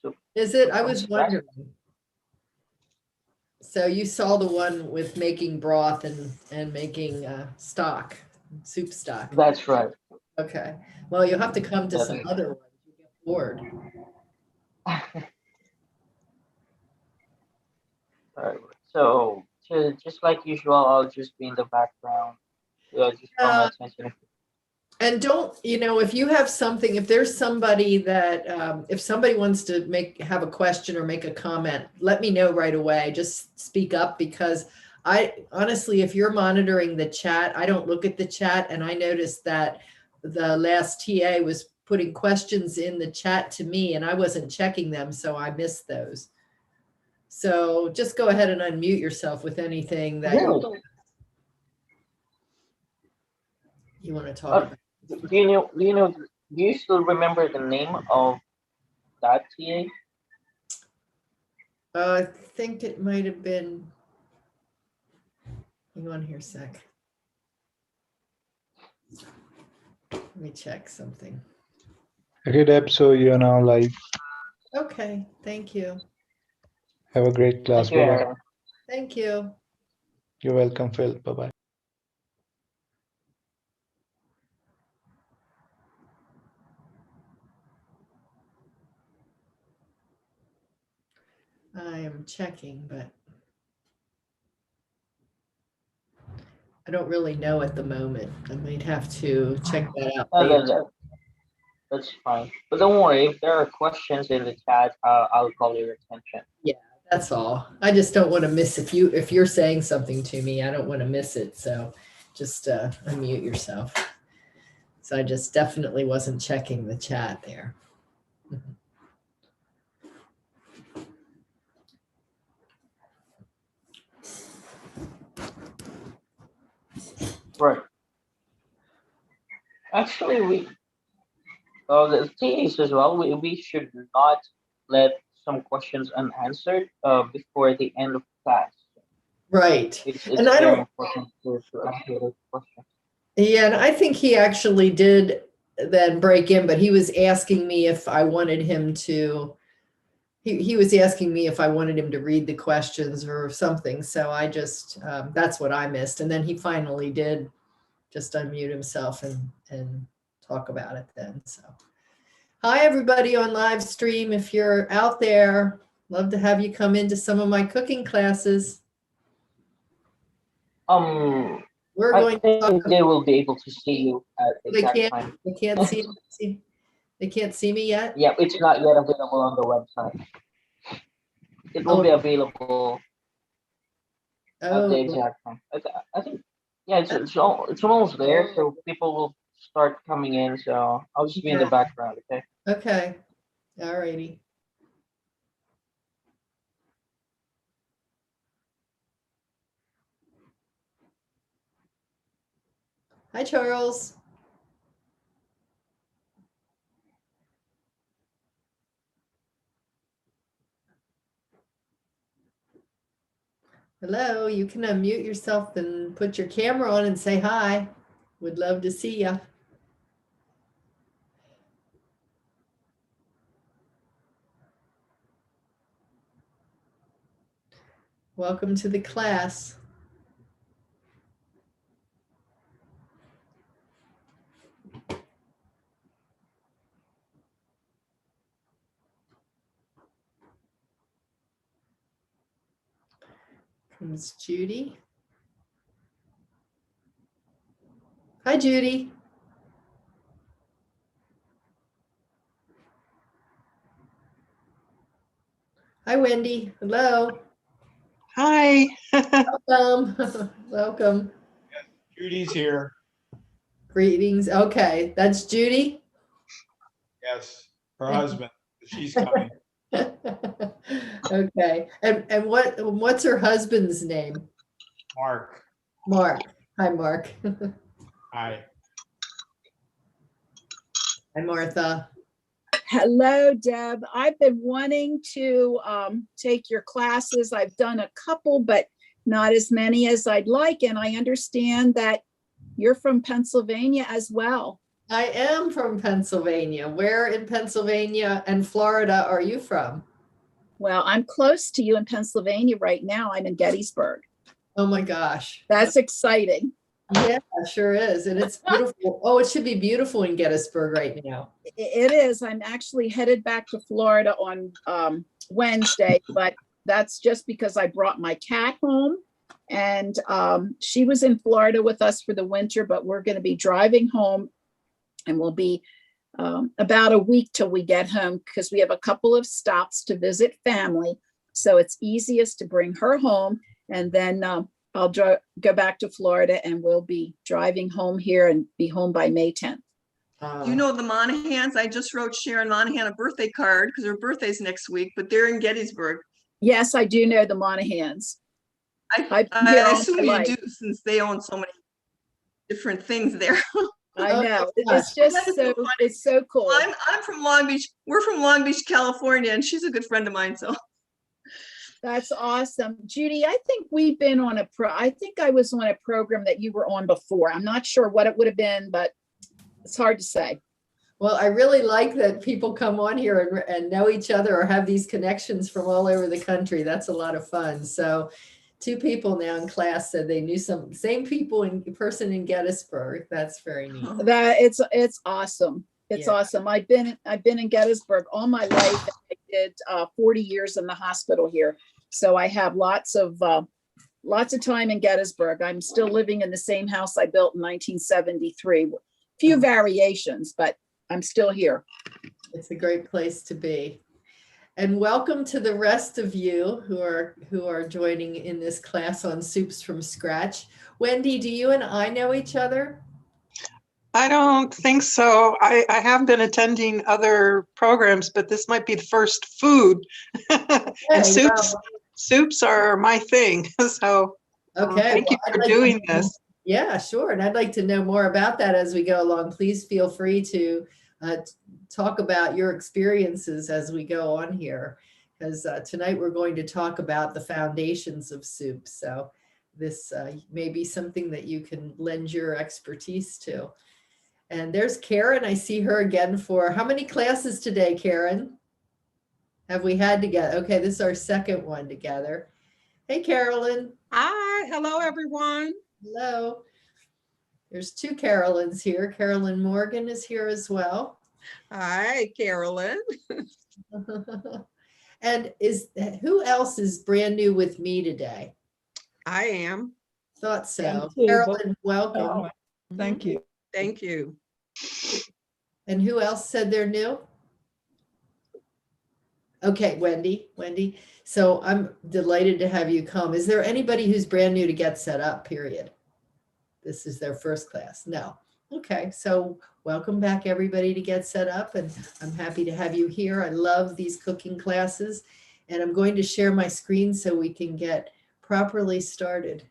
soup, Is it? soup I from was scratch. wondering. So you saw the one with making broth and making stock, soup stock. That's right. Okay. Well, you'll have to come to That some is. other ones. You get bored. Alright, so just like usual, I'll just be in the background. Just draw my Uh, attention. and don't, if you have something, if there's somebody that, if somebody wants to have a question or make a comment, let me know right away. Just speak up, because I honestly, if you're monitoring the chat, I don't look at the chat, and I noticed that the last TA was putting questions in the chat to me and I wasn't checking them, so I missed those. So just go ahead and unmute yourself with anything that Really? you want to talk about. Do you know? Do you still remember the name of that TA? I think it might have been, hang on here a sec. Let me check something. Okay, Deb, so you're now live. Okay, thank you. Have a great class. Thank you, Bye-bye. Aaron. Thank you. You're welcome, Phil. Bye-bye. I am checking, but I don't really know at the moment. I might have to check that out No, later. that's fine. But don't worry, if there are questions in the chat, I'll call your attention. That's all. I just don't want to miss, if you're saying something to me, I don't want to miss it. So just unmute yourself. So I just definitely wasn't checking the chat there. Right. Actually, the TAs as well, we should not let some questions unanswered before the end of class. Right. It's And I very don't, important to answer those questions. yeah, and I think he actually did then break in, but he was asking me if I wanted him to, he was asking me if I wanted him to read the questions or something. So I just, that's what I missed. And then he finally did just unmute himself and talk about it then. So, hi, everybody on live stream. If you're out there, love to have you come into some of my cooking classes. We're I going to talk think they will be able to see you at the They exact time. can't see. They can't see me yet. Yeah, it's not yet available on the website. It will be available at the exact time. I think, yeah, it's almost there, so people will start coming in. So I'll just be in the background, okay? Okay. All righty. Hi, Charles. Hello, you can unmute yourself and put your camera on and say hi. Would love to see you. Welcome to the class. Comes Judy. Hi, Judy. Hi, Wendy. Hello. Hi. Welcome. Welcome. Judy's here. Greetings. Okay, that's Judy. Yes, her husband. She's coming. Okay. And what's her husband's name? Mark. Mark. Hi, Mark. Hi. Hi, Martha. Hello, Deb. I've been wanting to take your classes. I've done a couple, but not as many as I'd like. And I understand that you're from Pennsylvania as well. I am from Pennsylvania. Where in Pennsylvania and Florida are you from? Well, I'm close to you in Pennsylvania right now. I'm in Gettysburg. Oh my gosh. That's exciting. Yeah, sure is. And it's beautiful. Oh, it should be beautiful in Gettysburg right now. It is. I'm actually headed back to Florida on Wednesday, but that's just because I brought my cat home, and she was in Florida with us for the winter, but we're going to be driving home, and we'll be about a week till we get home because we have a couple of stops to visit family. So it's easiest to bring her home, and then I'll go back to Florida, and we'll be driving home here and be home by May 10th. You know the Monahans? I just wrote Sharon Monahan a birthday card because her birthday's next week, but they're in Gettysburg. Yes, I do know the Monahans. I assume you do since they own so many different things there. I know. It's just so, it's so cool. I'm from Long Beach. We're from Long Beach, California, and she's a good friend of mine. So that's awesome. Judy, I think we've been on I think I was on a program that you were on before. I'm not sure what it would have been, but it's hard to say. Well, I really like that people come on here and know each other or have these connections from all over the country. That's a lot of fun. So 2 people now in class said they knew some same people in person in Gettysburg. That's very neat. That it's awesome. It's awesome. I've been in Gettysburg all my life. I did 40 years in the hospital here. So I have lots of time in Gettysburg. I'm still living in the same house I built in 1973. Few variations, but I'm still here. It's a great place to be. And welcome to the rest of you who are joining in this class on Soups from Scratch. Wendy, do you and I know each other? I don't think so. I have been attending other programs, but this might be the first food. And soups are my thing. So thank you for doing this. Yeah, sure. And I'd like to know more about that as we go along. Please feel free to talk about your experiences as we go on here, because tonight we're going to talk about the foundations of soup. So this may be something that you can lend your expertise to. And there's Karen. I see her again for how many classes today, Karen? Have we had together? Okay, this is our second one together. Hey, Carolyn. Hi, hello, everyone. Hello. There's 2 Carolyns here. Carolyn Morgan is here as well. Hi, Carolyn. And who else is brand new with me today? I am. Thought so. Thank you. Carolyn, welcome. Oh, thank you. Thank you. And who else said they're new? Okay, Wendy. So I'm delighted to have you come. Is there anybody who's brand new to Get Set Up, period? This is their first class? No. Okay, so welcome back everybody to Get Set Up, and I'm happy to have you here. I love these cooking classes, and I'm going to share my screen so we can get properly started.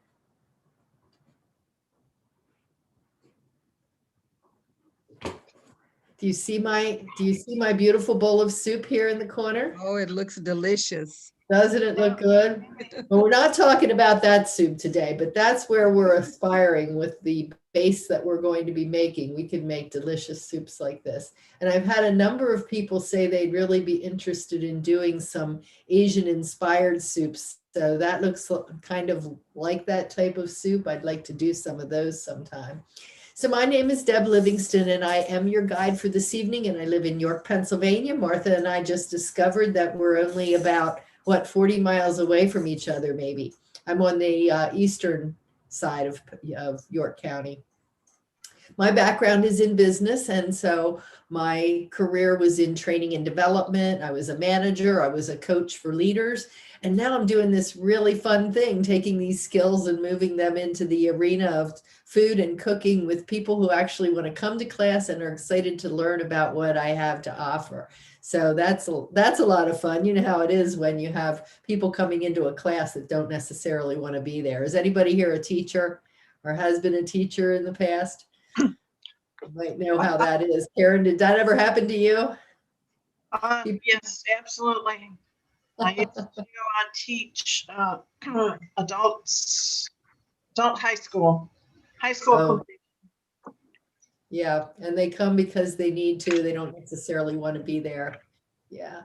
Do you see my beautiful bowl of soup here in the corner? Oh, it looks delicious. Doesn't it look good? Well, we're not talking about that soup today, but that's where we're aspiring with the base that we're going to be making. We can make delicious soups like this. And I've had a number of people say they'd really be interested in doing some Asian inspired soups. So that looks kind of like that type of soup. I'd like to do some of those sometime. So my name is Deb Livingston, and I am your guide for this evening, and I live in York, Pennsylvania. Martha and I just discovered that we're only about 40 miles away from each other, maybe. I'm on the eastern side of York County. My background is in business, and so my career was in training and development. I was a manager, I was a coach for leaders, and now I'm doing this really fun thing, taking these skills and moving them into the arena of food and cooking with people who actually want to come to class and are excited to learn about what I have to offer. So that's a lot of fun. You know how it is when you have people coming into a class that don't necessarily want to be there. Is anybody here a teacher or has been a teacher in the past? You might know how that is. Karen, did that ever happen to you? Yes, absolutely. I used to go on teach adult high school. Oh. Yeah, and they come because they need to. They don't necessarily want to be there. Yeah.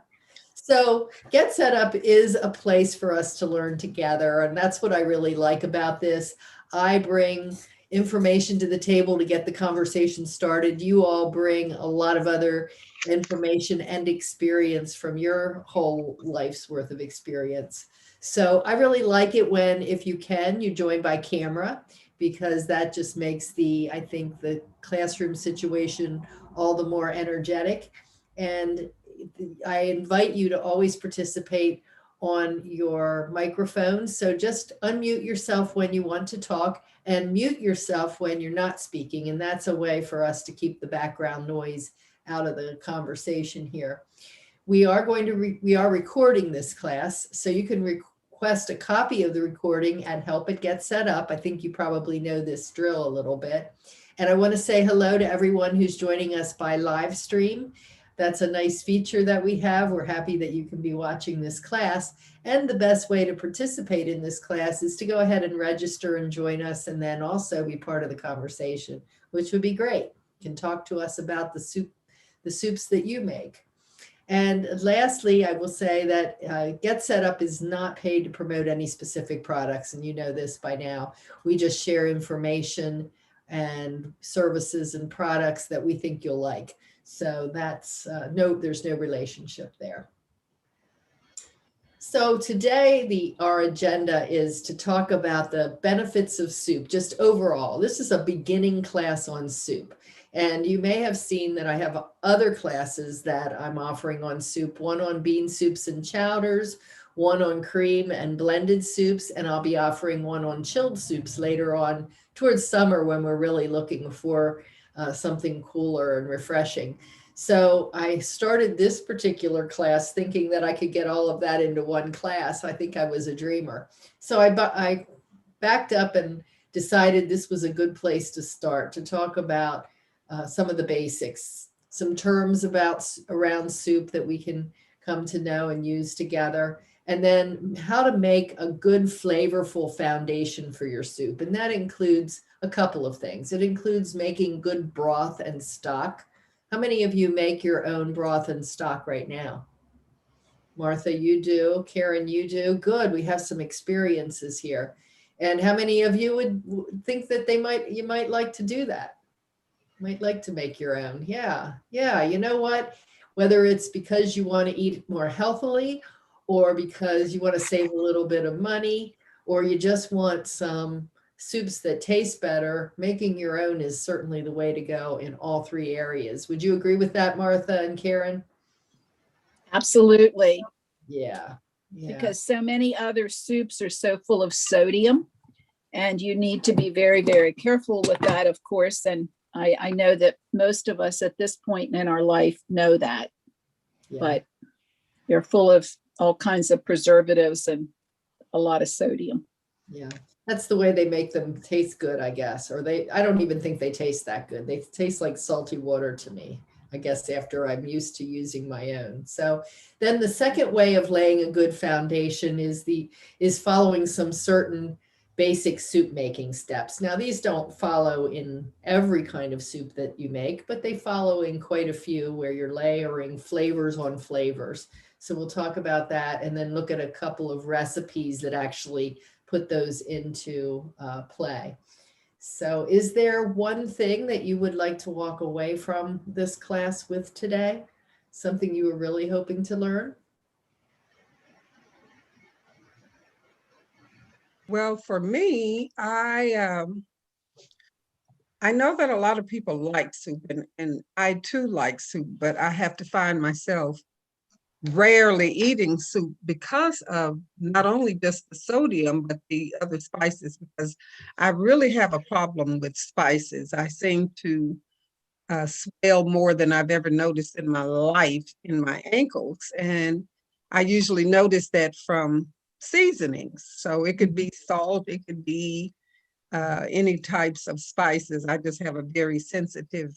So Get Set Up is a place for us to learn together. And that's what I really like about this. I bring information to the table to get the conversation started. You all bring a lot of other information and experience from your whole life's worth of experience. So I really like it when, if you can, you join by camera, because that just makes I think the classroom situation all the more energetic. And I invite you to always participate on your microphone. So just unmute yourself when you want to talk and mute yourself when you're not speaking. And that's a way for us to keep the background noise out of the conversation here. We are recording this class, so you can request a copy of the recording at Help It Get Set Up. I think you probably know this drill a little bit. And I want to say hello to everyone who's joining us by live stream. That's a nice feature that we have. We're happy that you can be watching this class. And the best way to participate in this class is to go ahead and register and join us, and then also be part of the conversation, which would be great. You can talk to us about the soups that you make. And lastly, I will say that Get Set Up is not paid to promote any specific products, and you know this by now. We just share information and services and products that we think you'll like. So that's there's no relationship there. So today our agenda is to talk about the benefits of soup, just overall. This is a beginning class on soup. And you may have seen that I have other classes that I'm offering on soup, one on bean soups and chowders, one on cream and blended soups, and I'll be offering one on chilled soups later on towards summer when we're really looking for something cooler and refreshing. So I started this particular class thinking that I could get all of that into one class. I think I was a dreamer. So I backed up and decided this was a good place to start, to talk about some of the basics, some terms around soup that we can come to know and use together, and then how to make a good flavorful foundation for your soup. And that includes a couple of things. It includes making good broth and stock. How many of you make your own broth and stock right now? Martha, you do. Karen, you do. Good. We have some experiences here. And how many of you would think that you might like to do that? Might like to make your own. Yeah. You know what? Whether it's because you want to eat more healthily, or because you want to save a little bit of money, or you just want some soups that taste better, making your own is certainly the way to go in all three areas. Would you agree with that, Martha and Karen? Absolutely. Yeah. Because so many other soups are so full of sodium, and you need to be very, very careful with that, of course. And I know that most of us at this point in our life know that, but they're full of all kinds of preservatives and a lot of sodium. Yeah, that's the way they make them taste good, I guess. Or I don't even think they taste that good. They taste like salty water to me, I guess, after I'm used to using my own. So then the second way of laying a good foundation is following some certain basic soup making steps. Now, these don't follow in every kind of soup that you make, but they follow in quite a few where you're layering flavors on flavors. So we'll talk about that and then look at a couple of recipes that actually put those into play. So is there one thing that you would like to walk away from this class with today? Something you were really hoping to learn? Well, for me, I know that a lot of people like soup, and I too like soup, but I have to find myself rarely eating soup because of not only just the sodium, but the other spices, because I really have a problem with spices. I seem to swell more than I've ever noticed in my life in my ankles. And I usually notice that from seasonings. So it could be salt, it could be any types of spices. I just have a very sensitive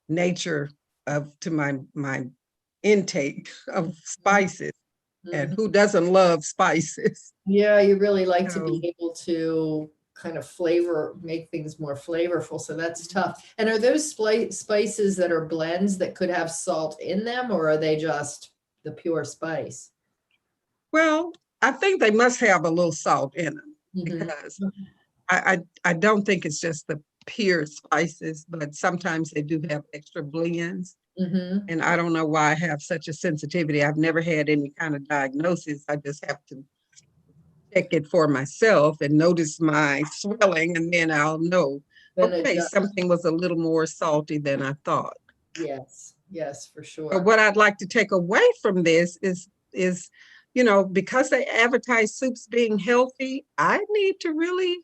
nature to my intake of spices. And who doesn't love spices? Yeah, you really like to be able to kind of flavor, make things more flavorful. So that's tough. And are those spices that are blends that could have salt in them, or are they just the pure spice? Well, I think they must have a little salt in them because I don't think it's just the pure spices, but sometimes they do have extra blends. And I don't know why I have such a sensitivity. I've never had any kind of diagnosis. I just have to check it for myself and notice my swelling, and then I'll know, okay, something was a little more salty than I thought. Yes, yes, for sure. But what I'd like to take away from this is, you know, because they advertise soups being healthy, I need to really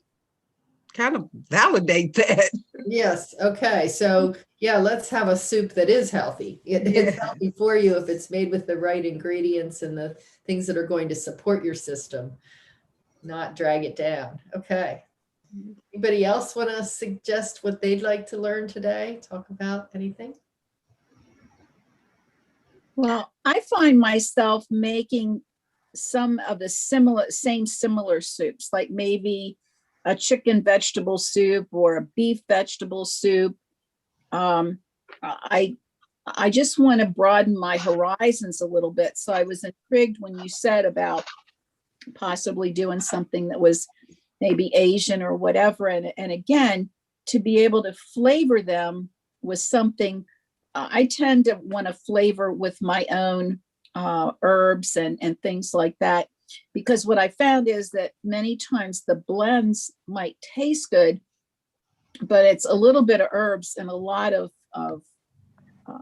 kind of validate that. Yes. Okay. So yeah, let's have a soup that is healthy. It's healthy for you if it's made with the right ingredients and the things that are going to support your system, not drag it down. Okay. Anybody else want to suggest what they'd like to learn today? Talk about anything? Well, I find myself making some of the similar soups, like maybe a chicken vegetable soup or a beef vegetable soup. I just want to broaden my horizons a little bit. So I was intrigued when you said about possibly doing something that was maybe Asian or whatever. And again, to be able to flavor them with something, I tend to want to flavor with my own herbs and things like that. Because what I found is that many times the blends might taste good, but it's a little bit of herbs and a lot of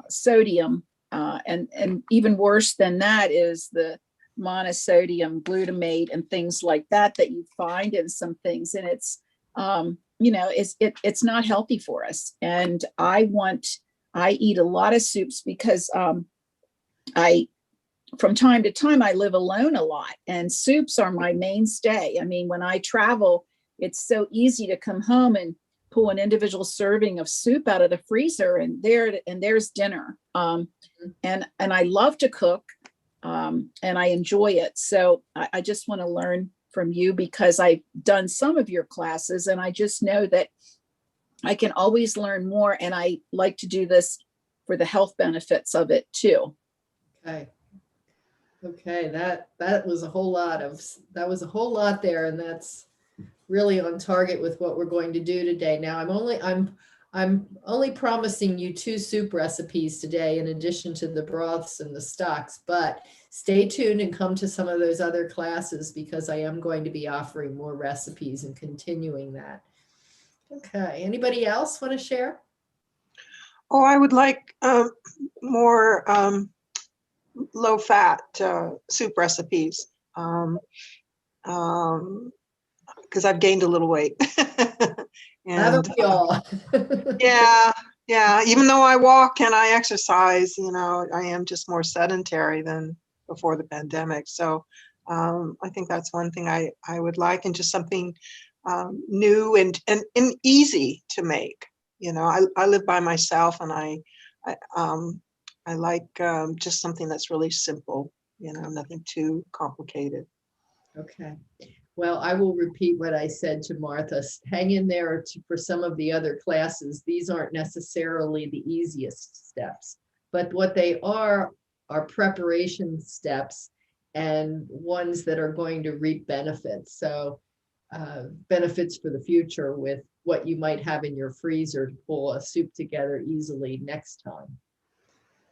sodium. And even worse than that is the monosodium glutamate and things like that you find in some things. And it's, you know, it's not healthy for us. And I eat a lot of soups because from time to time, I live alone a lot, and soups are my mainstay. I mean, when I travel, it's so easy to come home and pull an individual serving of soup out of the freezer, and there's dinner. And I love to cook, and I enjoy it. So I just want to learn from you because I've done some of your classes, and I just know that I can always learn more, and I like to do this for the health benefits of it too. Okay, that was a whole lot there, and that's really on target with what we're going to do today. Now I'm only promising you 2 soup recipes today in addition to the broths and the stocks, but stay tuned and come to some of those other classes because I am going to be offering more recipes and continuing that. Okay, anybody else want to share? Oh, I would like more low-fat soup recipes because I've gained a little weight. Haven't we all? Yeah. Even though I walk and I exercise, you know, I am just more sedentary than before the pandemic. So I think that's one thing I would like, and just something new and easy to make. You know, I live by myself, and I like just something that's really simple, you know, nothing too complicated. Okay. Well, I will repeat what I said to Martha. Hang in there for some of the other classes. These aren't necessarily the easiest steps, but what they are preparation steps and ones that are going to reap benefits. So benefits for the future with what you might have in your freezer to pull a soup together easily next time.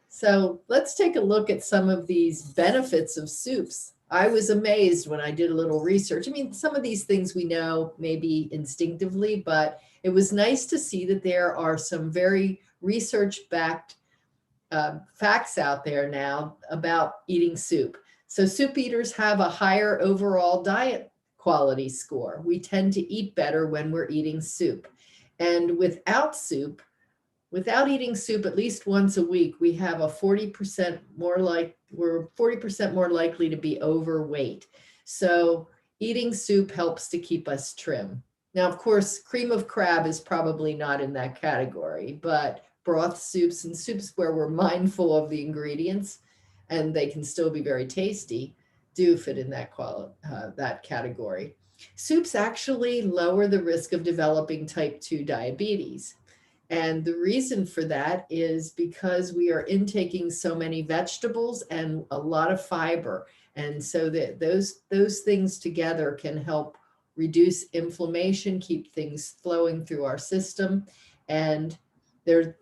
So let's take a look at some of these benefits of soups. I was amazed when I did a little research. I mean, some of these things we know maybe instinctively, but it was nice to see that there are some very research-backed facts out there now about eating soup. So soup eaters have a higher overall diet quality score. We tend to eat better when we're eating soup. And without eating soup at least once a week, we have a 40% more we're 40% more likely to be overweight. So eating soup helps to keep us trim. Now, of course, cream of crab is probably not in that category, but broth soups and soups where we're mindful of the ingredients and they can still be very tasty do fit in that category. Soups actually lower the risk of developing type 2 diabetes. And the reason for that is because we are intaking so many vegetables and a lot of fiber. And so that those things together can help reduce inflammation, keep things flowing through our system. And they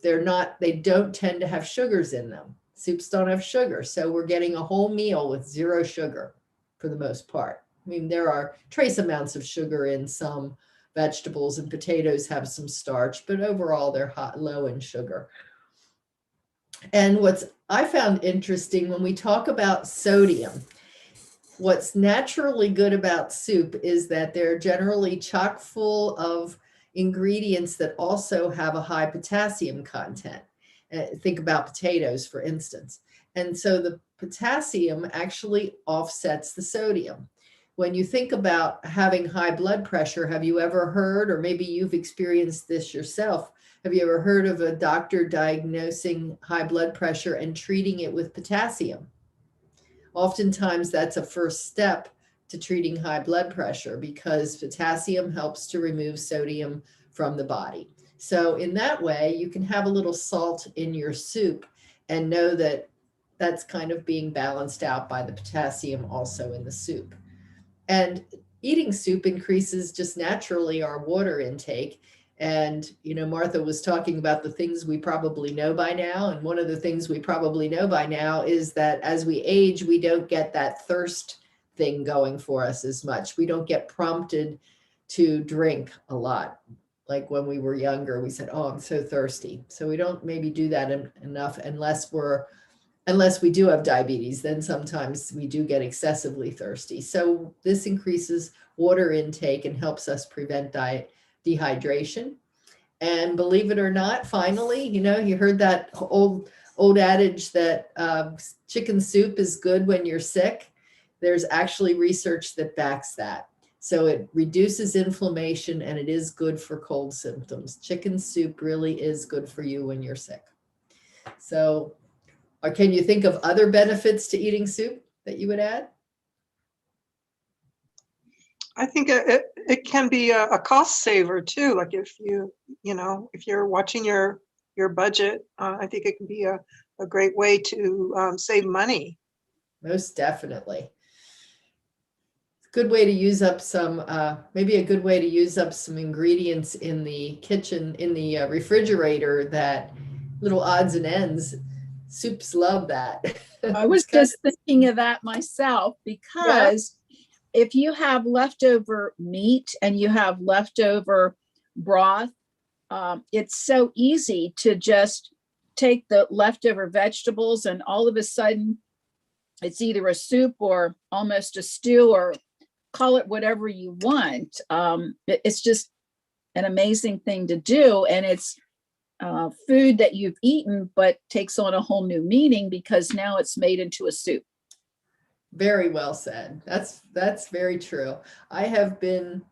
don't tend to have sugars in them. Soups don't have sugar. So we're getting a whole meal with zero sugar for the most part. I mean, there are trace amounts of sugar in some vegetables, and potatoes have some starch, but overall they're low in sugar. And what's I found interesting when we talk about sodium, what's naturally good about soup is that they're generally chock full of ingredients that also have a high potassium content. Think about potatoes, for instance. And so the potassium actually offsets the sodium. When you think about having high blood pressure, have you ever heard, or maybe you've experienced this yourself, have you ever heard of a doctor diagnosing high blood pressure and treating it with potassium? Oftentimes that's a first step to treating high blood pressure because potassium helps to remove sodium from the body. So in that way, you can have a little salt in your soup and know that that's kind of being balanced out by the potassium also in the soup. And eating soup increases just naturally our water intake. And, Martha was talking about the things we probably know by now. And one of the things we probably know by now is that as we age, we don't get that thirst thing going for us as much. We don't get prompted to drink a lot. Like when we were younger, we said, oh, I'm so thirsty. So we don't maybe do that enough unless we do have diabetes, then sometimes we do get excessively thirsty. So this increases water intake and helps us prevent dehydration. And believe it or not, finally, you heard that old adage that chicken soup is good when you're sick. There's actually research that backs that. So it reduces inflammation and it is good for cold symptoms. Chicken soup really is good for you when you're sick. So, or can you think of other benefits to eating soup that you would add? I think it can be a cost saver too. Like if if you're watching your budget, I think it can be a great way to save money. Most definitely. Good way to use up maybe a good way to use up some ingredients in the kitchen, in the refrigerator, that little odds and ends. Soups love that. I was just thinking of that myself because if you have leftover meat and you have leftover broth, it's so easy to just take the leftover vegetables and all of a sudden it's either a soup or almost a stew, or call it whatever you want. It's just an amazing thing to do. And it's food that you've eaten, but takes on a whole new meaning because now it's made into a soup. Very well said. That's very true. I have been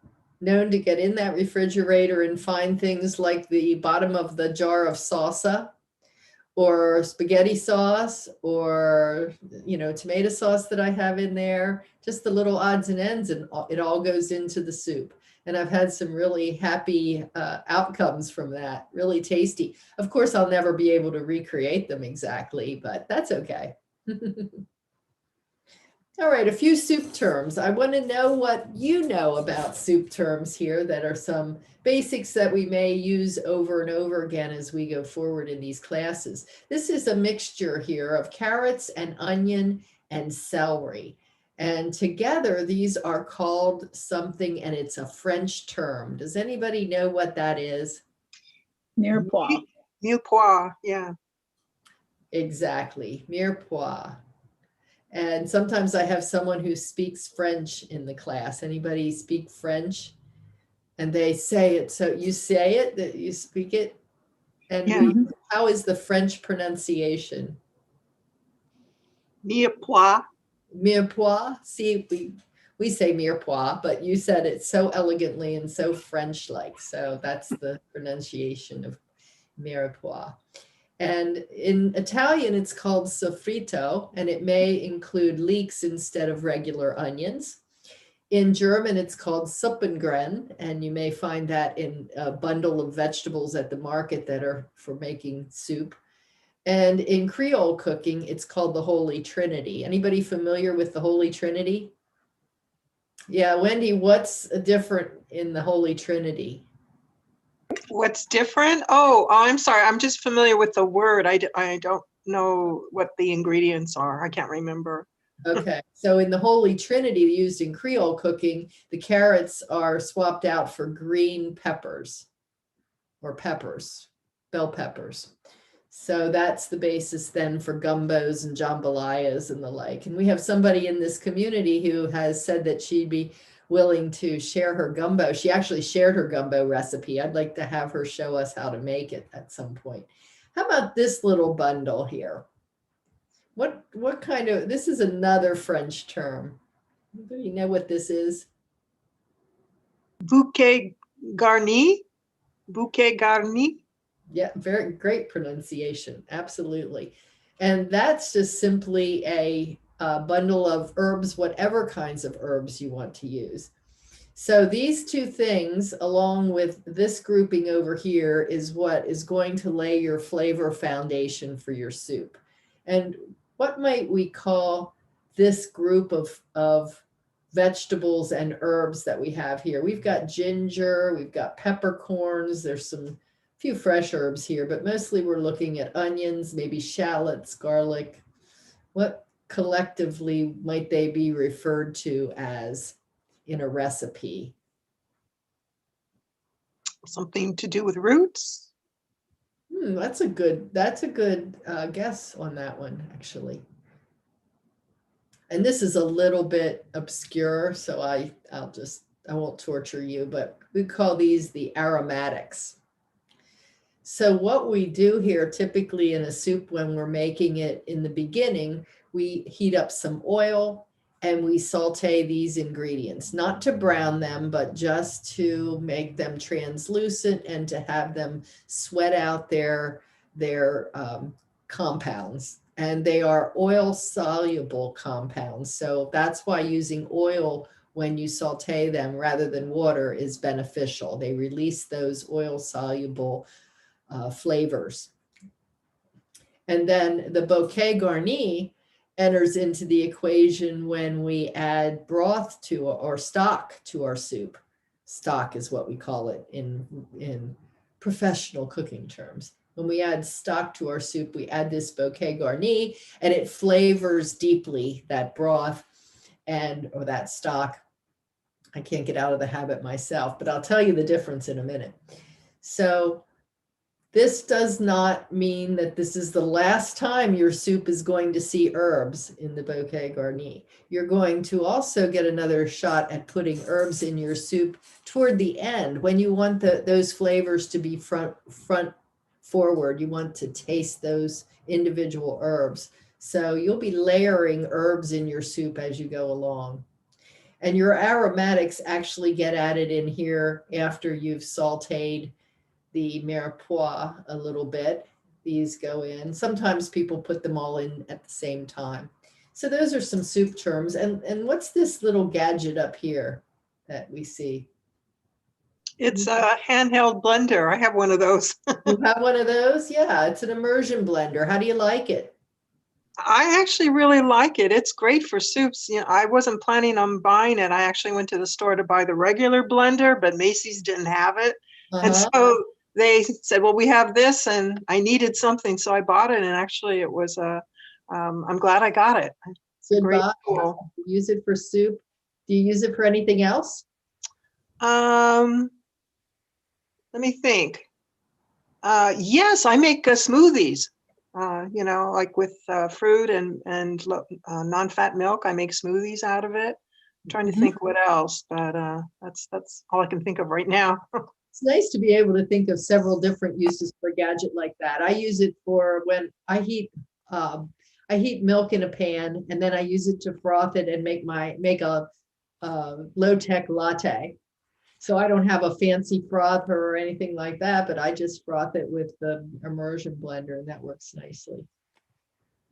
known to get in that refrigerator and find things like the bottom of the jar of salsa or spaghetti sauce or, tomato sauce that I have in there, just the little odds and ends, and it all goes into the soup. And I've had some really happy outcomes from that, really tasty. Of course, I'll never be able to recreate them exactly, but that's okay. All right, a few soup terms. I want to know what you know about soup terms here that are some basics that we may use over and over again as we go forward in these classes. This is a mixture here of carrots and onion and celery. And together, these are called something, and it's a French term. Does anybody know what that is? Mirepoix. Mirepoix, yeah. Exactly, mirepoix. And sometimes I have someone who speaks French in the class. Anybody speak French? And they say it. So you say it, that you speak it. And how is the French pronunciation? Mirepoix. Mirepoix. See, we say mirepoix, but you said it so elegantly and so French-like. So that's the pronunciation of mirepoix. And in Italian, it's called sofrito, and it may include leeks instead of regular onions. In German, it's called Suppengren, and you may find that in a bundle of vegetables at the market that are for making soup. And in Creole cooking, it's called the Holy Trinity. Anybody familiar with the Holy Trinity? Yeah, Wendy, what's different in the Holy Trinity? What's different? Oh, I'm sorry. I'm just familiar with the word. I don't know what the ingredients are. I can't remember. Okay, so in the Holy Trinity used in Creole cooking, the carrots are swapped out for green peppers or peppers, bell peppers. So that's the basis then for gumbos and jambalayas and the like. And we have somebody in this community who has said that she'd be willing to share her gumbo. She actually shared her gumbo recipe. I'd like to have her show us how to make it at some point. How about this little bundle here? What kind of, this is another French term. Anybody know what this is? Bouquet garni? Bouquet garni? Yeah, very great pronunciation. Absolutely. And that's just simply a bundle of herbs, whatever kinds of herbs you want to use. So these two things, along with this grouping over here, is what is going to lay your flavor foundation for your soup. And what might we call this group of vegetables and herbs that we have here? We've got ginger, we've got peppercorns, there's some few fresh herbs here, but mostly we're looking at onions, maybe shallots, garlic. What collectively might they be referred to as in a recipe? Something to do with roots? That's a good guess on that one, actually. And this is a little bit obscure, so I won't torture you, but we call these the aromatics. So what we do here typically in a soup when we're making it in the beginning, we heat up some oil and we saute these ingredients, not to brown them, but just to make them translucent and to have them sweat out their compounds. And they are oil soluble compounds. So that's why using oil when you saute them rather than water is beneficial. They release those oil soluble flavors. And then the bouquet garni enters into the equation when we add broth to or stock to our soup. Stock is what we call it in professional cooking terms. When we add stock to our soup, we add this bouquet garni and it flavors deeply that broth or that stock. I can't get out of the habit myself, but I'll tell you the difference in a minute. So this does not mean that this is the last time your soup is going to see herbs in the bouquet garni. You're going to also get another shot at putting herbs in your soup toward the end when you want those flavors to be front forward. You want to taste those individual herbs. So you'll be layering herbs in your soup as you go along. And your aromatics actually get added in here after you've sauteed the mirepoix a little bit. These go in. Sometimes people put them all in at the same time. So those are some soup terms. And what's this little gadget up here that we see? It's a handheld blender. I have one of those. You have one of those? Yeah, it's an immersion blender. How do you like it? I actually really like it. It's great for soups. You know, I wasn't planning on buying it. I actually went to the store to buy the regular blender, but Macy's didn't have it. And so they said, well, we have this, and I needed something, so I bought it. And actually it was I'm glad I got it. It's good buy. Cool. Use it for soup. Do you use it for anything else? Let me think. Yes, I make smoothies. You know, like with fruit and non-fat milk. I make smoothies out of it. I'm trying to think what else, but that's all I can think of right now. It's nice to be able to think of several different uses for a gadget like that. I use it for when I heat milk in a pan, and then I use it to froth it and make a low-tech latte. So I don't have a fancy frother or anything like that, but I just froth it with the immersion blender, and that works nicely.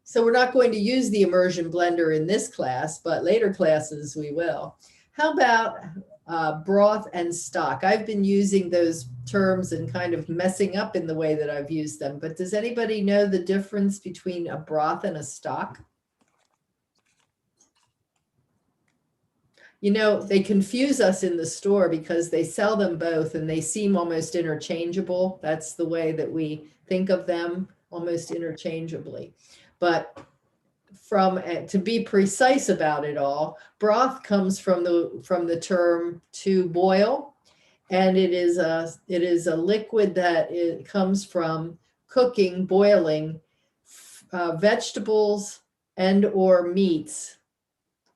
So we're not going to use the immersion blender in this class, but later classes we will. How about broth and stock? I've been using those terms and kind of messing up in the way that I've used them, but does anybody know the difference between a broth and a stock? You know, they confuse us in the store because they sell them both and they seem almost interchangeable. That's the way that we think of them, almost interchangeably. But to be precise about it all, broth comes from the term to boil, and it is a liquid that it comes from cooking, boiling vegetables and or meats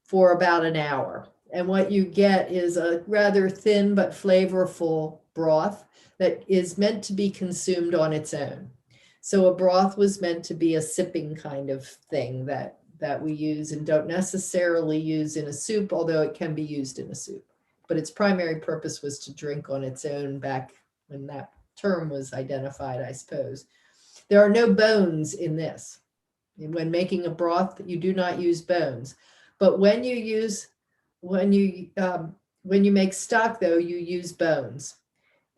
for about an hour. And what you get is a rather thin but flavorful broth that is meant to be consumed on its own. So a broth was meant to be a sipping kind of thing that we use and don't necessarily use in a soup, although it can be used in a soup. But its primary purpose was to drink on its own back when that term was identified, I suppose. There are no bones in this. When making a broth, you do not use bones. But when you make stock, though, you use bones.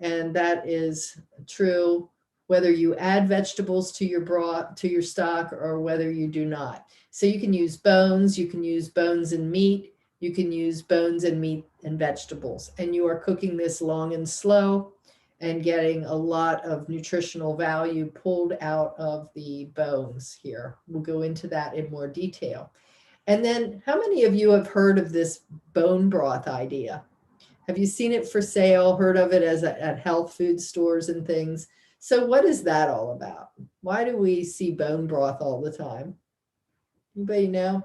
And that is true whether you add vegetables to your broth, to your stock, or whether you do not. So you can use bones and meat, you can use bones and meat and vegetables. And you are cooking this long and slow and getting a lot of nutritional value pulled out of the bones here. We'll go into that in more detail. And then how many of you have heard of this bone broth idea? Have you seen it for sale, heard of it at health food stores and things? So what is that all about? Why do we see bone broth all the time? Anybody know?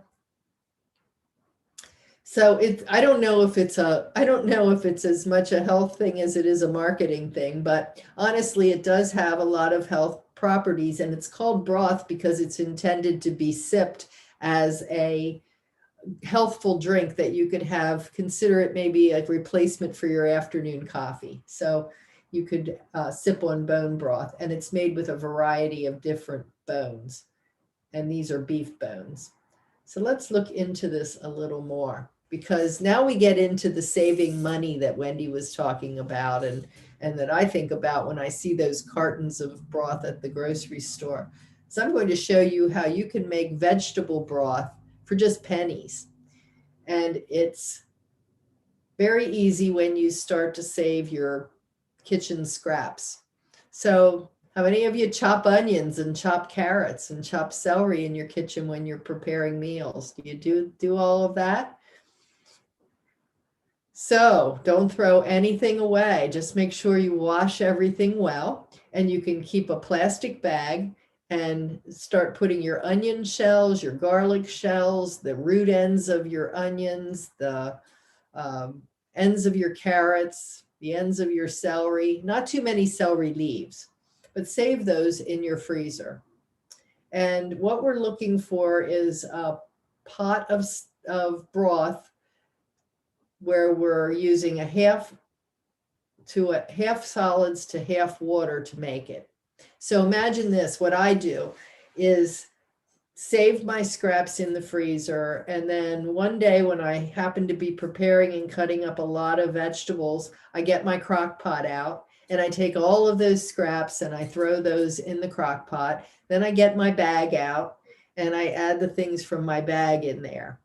So I don't know if it's as much a health thing as it is a marketing thing, but honestly, it does have a lot of health properties, and it's called broth because it's intended to be sipped as a healthful drink that you could have. Consider it maybe a replacement for your afternoon coffee. So you could sip on bone broth, and it's made with a variety of different bones. And these are beef bones. So let's look into this a little more, because now we get into the saving money that Wendy was talking about and that I think about when I see those cartons of broth at the grocery store. So I'm going to show you how you can make vegetable broth for just pennies. And it's very easy when you start to save your kitchen scraps. So how many of you chop onions and chop carrots and chop celery in your kitchen when you're preparing meals? Do you do all of that? So don't throw anything away. Just make sure you wash everything well, and you can keep a plastic bag and start putting your onion shells, your garlic shells, the root ends of your onions, the ends of your carrots, the ends of your celery, not too many celery leaves, but save those in your freezer. And what we're looking for is a pot of broth where we're using half solids to half water to make it. So imagine this, what I do is save my scraps in the freezer. And then one day when I happen to be preparing and cutting up a lot of vegetables, I get my crock pot out and I take all of those scraps and I throw those in the crock pot. Then I get my bag out and I add the things from my bag in there.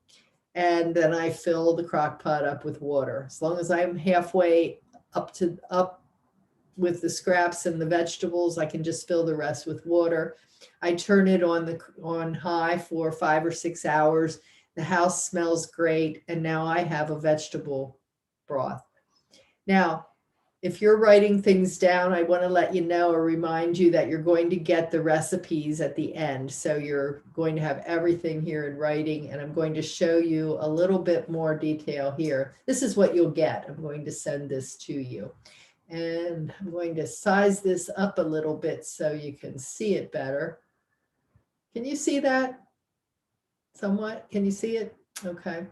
And then I fill the crock pot up with water. As long as I'm halfway up with the scraps and the vegetables, I can just fill the rest with water. I turn it on high for 5 or 6 hours. The house smells great. And now I have a vegetable broth. Now, if you're writing things down, I want to let you know or remind you that you're going to get the recipes at the end. So you're going to have everything here in writing, and I'm going to show you a little bit more detail here. This is what you'll get. I'm going to send this to you. And I'm going to size this up a little bit so you can see it better. Can you see that? Somewhat? Can you see it? Okay.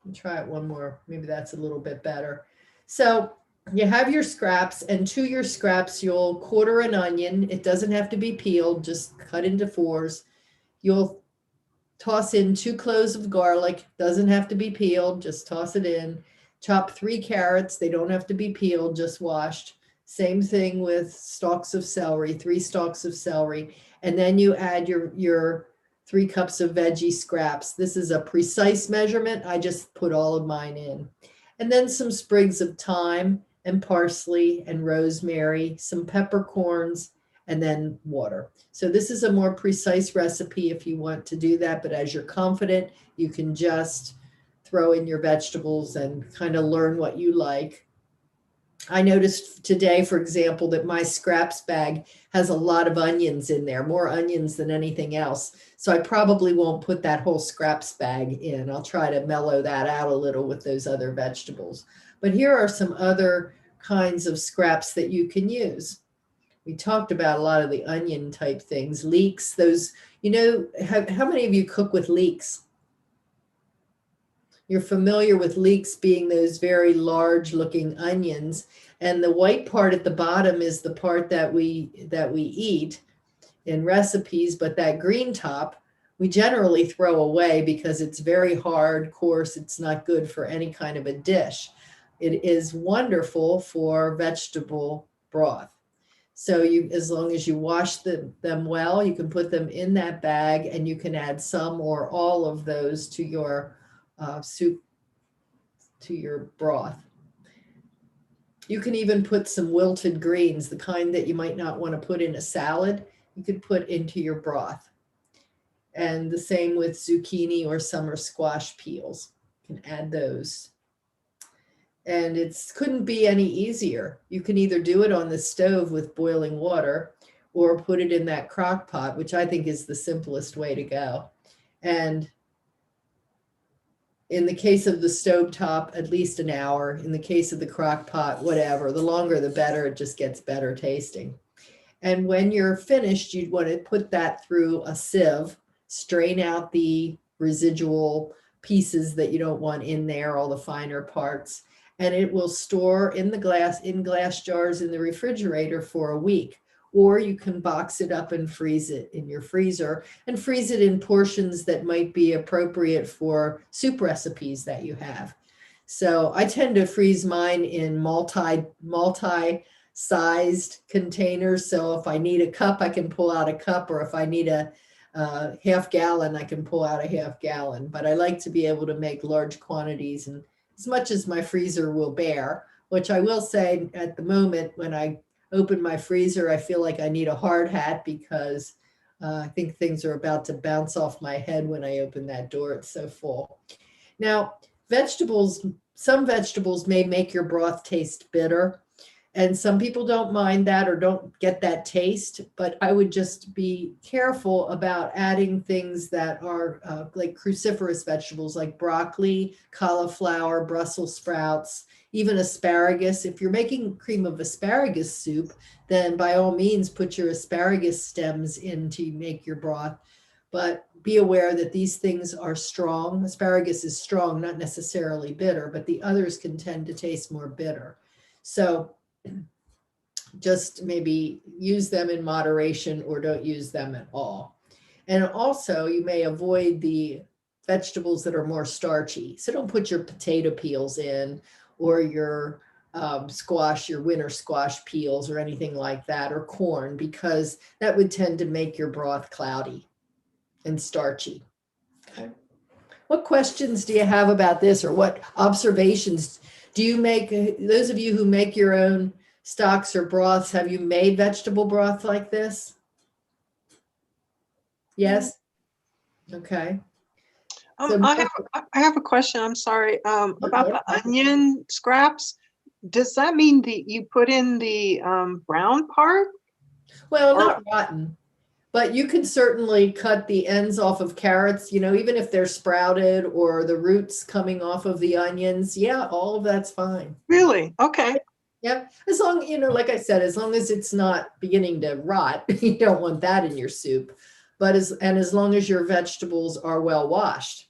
I'll try it one more. Maybe that's a little bit better. So you have your scraps, and to your scraps, you'll quarter an onion. It doesn't have to be peeled, just cut into fours. You'll toss in 2 cloves of garlic. Doesn't have to be peeled, just toss it in. Chop 3 carrots. They don't have to be peeled, just washed. Same thing with stalks of celery, 3 stalks of celery. And then you add your 3 cups of veggie scraps. This is a precise measurement. I just put all of mine in. And then some sprigs of thyme and parsley and rosemary, some peppercorns, and then water. So this is a more precise recipe if you want to do that, but as you're confident, you can just throw in your vegetables and kind of learn what you like. I noticed today, for example, that my scraps bag has a lot of onions in there, more onions than anything else. So I probably won't put that whole scraps bag in. I'll try to mellow that out a little with those other vegetables. But here are some other kinds of scraps that you can use. We talked about a lot of the onion type things, leeks, those, you know, how many of you cook with leeks? You're familiar with leeks being those very large looking onions, and the white part at the bottom is the part that we eat in recipes, but that green top we generally throw away because it's very hard, coarse, it's not good for any kind of a dish. It is wonderful for vegetable broth. So you, as long as you wash them well, you can put them in that bag and you can add some or all of those to your soup, to your broth. You can even put some wilted greens, the kind that you might not want to put in a salad, you could put into your broth. And the same with zucchini or summer squash peels, you can add those. And it couldn't be any easier. You can either do it on the stove with boiling water or put it in that crock pot, which I think is the simplest way to go. And in the case of the stovetop, at least an hour. In the case of the crock pot, whatever. The longer, the better. It just gets better tasting. And when you're finished, you'd want to put that through a sieve, strain out the residual pieces that you don't want in there, all the finer parts. And it will store in glass jars in the refrigerator for a week. Or you can box it up and freeze it in your freezer and freeze it in portions that might be appropriate for soup recipes that you have. So I tend to freeze mine in multi-sized containers. So if I need a cup, I can pull out a cup, or if I need a half gallon, I can pull out a half gallon. But I like to be able to make large quantities and as much as my freezer will bear, which I will say at the moment when I open my freezer, I feel like I need a hard hat because I think things are about to bounce off my head when I open that door. It's so full. Now, some vegetables may make your broth taste bitter, and some people don't mind that or don't get that taste, but I would just be careful about adding things that are like cruciferous vegetables like broccoli, cauliflower, Brussels sprouts, even asparagus. If you're making cream of asparagus soup, then by all means put your asparagus stems in to make your broth. But be aware that these things are strong. Asparagus is strong, not necessarily bitter, but the others can tend to taste more bitter. So just maybe use them in moderation or don't use them at all. And also you may avoid the vegetables that are more starchy. So don't put your potato peels in, or your squash, your winter squash peels or anything like that, or corn, because that would tend to make your broth cloudy and starchy. Okay. What questions do you have about this, or what observations do you make? Those of you who make your own stocks or broths, have you made vegetable broth like this? Yes? Okay. So I have a question. I'm sorry. About the onion scraps. Does that mean that you put in the brown part? Well, not rotten, but you can certainly cut the ends off of carrots, you know, even if they're sprouted or the roots coming off of the onions. Yeah, all of that's fine. Really? Okay. Yep. As long, you know, like I said, as long as it's not beginning to rot, you don't want that in your soup. But as long as your vegetables are well washed,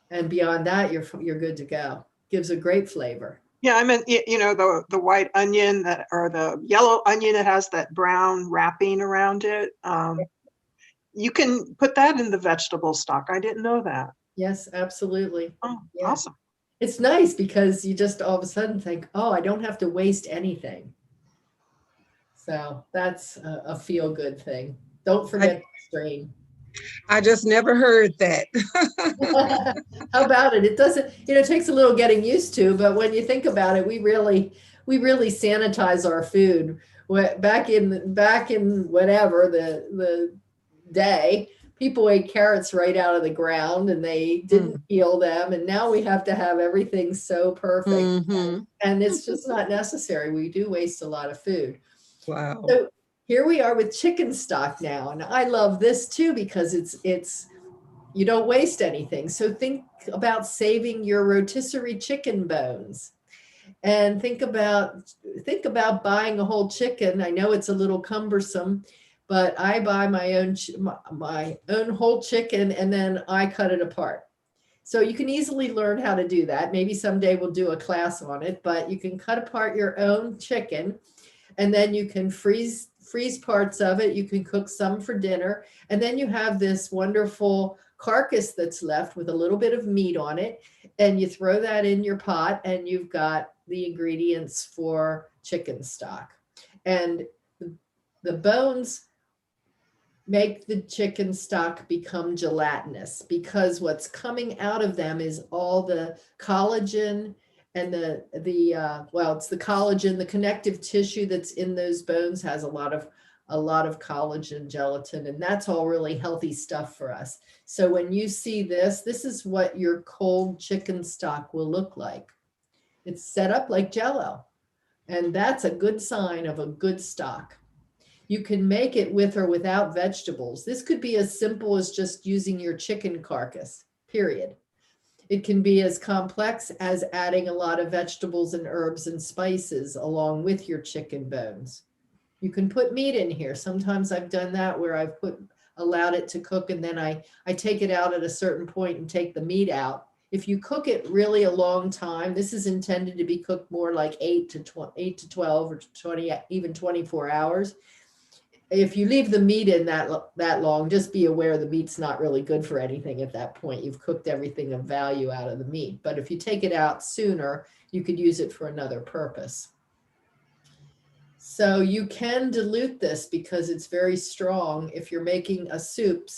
and beyond that, you're good to go. Gives a great flavor. Yeah, I meant, you know, the white onion or the yellow onion that has that brown wrapping around it. You can put that in the vegetable stock. I didn't know that. Yes, absolutely. Oh, Yeah. awesome. it's nice because you just all of a sudden think, oh, I don't have to waste anything. So that's a feel good thing. Don't forget to strain. I just never heard that. How about it? It doesn't, it takes a little getting used to, but when you think about it, we really sanitize our food. Back in whatever the day, people ate carrots right out of the ground and they didn't peel them. And now we have to have everything so perfect. Mhm. And it's just not necessary. We do waste a lot of food. Wow. So here we are with chicken stock now. And I love this too, because it's you don't waste anything. So think about saving your rotisserie chicken bones. And think about buying a whole chicken. I know it's a little cumbersome, but I buy my own whole chicken and then I cut it apart. So you can easily learn how to do that. Maybe someday we'll do a class on it, but you can cut apart your own chicken and then you can freeze parts of it. You can cook some for dinner. And then you have this wonderful carcass that's left with a little bit of meat on it. And you throw that in your pot and you've got the ingredients for chicken stock. And the bones make the chicken stock become gelatinous because what's coming out of them is all the collagen and it's the collagen, the connective tissue that's in those bones has a lot of collagen, gelatin, and that's all really healthy stuff for us. So when you see this is what your cold chicken stock will look like. It's set up like Jell-O, and that's a good sign of a good stock. You can make it with or without vegetables. This could be as simple as just using your chicken carcass, period. It can be as complex as adding a lot of vegetables and herbs and spices along with your chicken bones. You can put meat in here. Sometimes I've done that where I've allowed it to cook and then I take it out at a certain point and take the meat out. If you cook it really a long time, this is intended to be cooked more like 8 to 12 or 20, even 24 hours. If you leave the meat in that long, just be aware the meat's not really good for anything at that point. You've cooked everything of value out of the meat. But if you take it out sooner, you could use it for another purpose. So you can dilute this because it's very strong. If you're making a soup,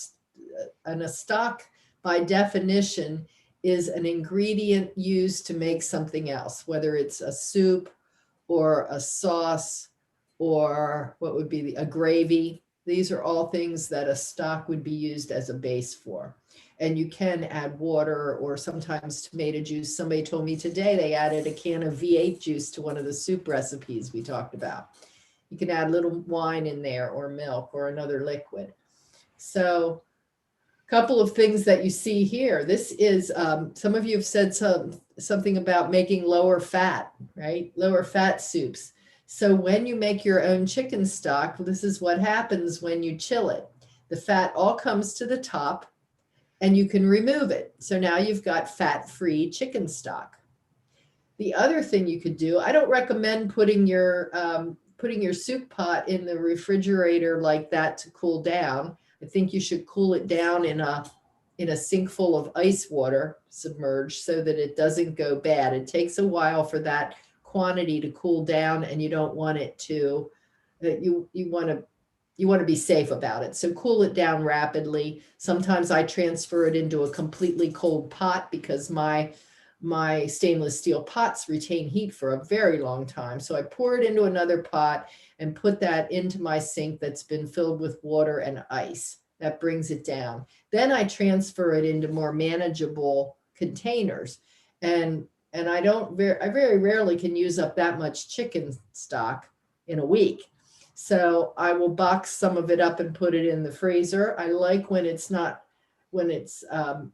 and a stock by definition is an ingredient used to make something else, whether it's a soup or a sauce or what would be a gravy. These are all things that a stock would be used as a base for. And you can add water or sometimes tomato juice. Somebody told me today they added a can of V8 juice to one of the soup recipes we talked about. You can add a little wine in there or milk or another liquid. So a couple of things that you see here. This is, some of you have said something about making lower fat, right? Lower fat soups. So when you make your own chicken stock, this is what happens when you chill it. The fat all comes to the top and you can remove it. So now you've got fat-free chicken stock. The other thing you could do, I don't recommend putting your soup pot in the refrigerator like that to cool down. I think you should cool it down in a sink full of ice water submerged so that it doesn't go bad. It takes a while for that quantity to cool down and you don't want it to, you want to be safe about it. So cool it down rapidly. Sometimes I transfer it into a completely cold pot because my stainless steel pots retain heat for a very long time. So I pour it into another pot and put that into my sink that's been filled with water and ice. That brings it down. Then I transfer it into more manageable containers. And I very rarely can use up that much chicken stock in a week. So I will box some of it up and put it in the freezer. I like when it's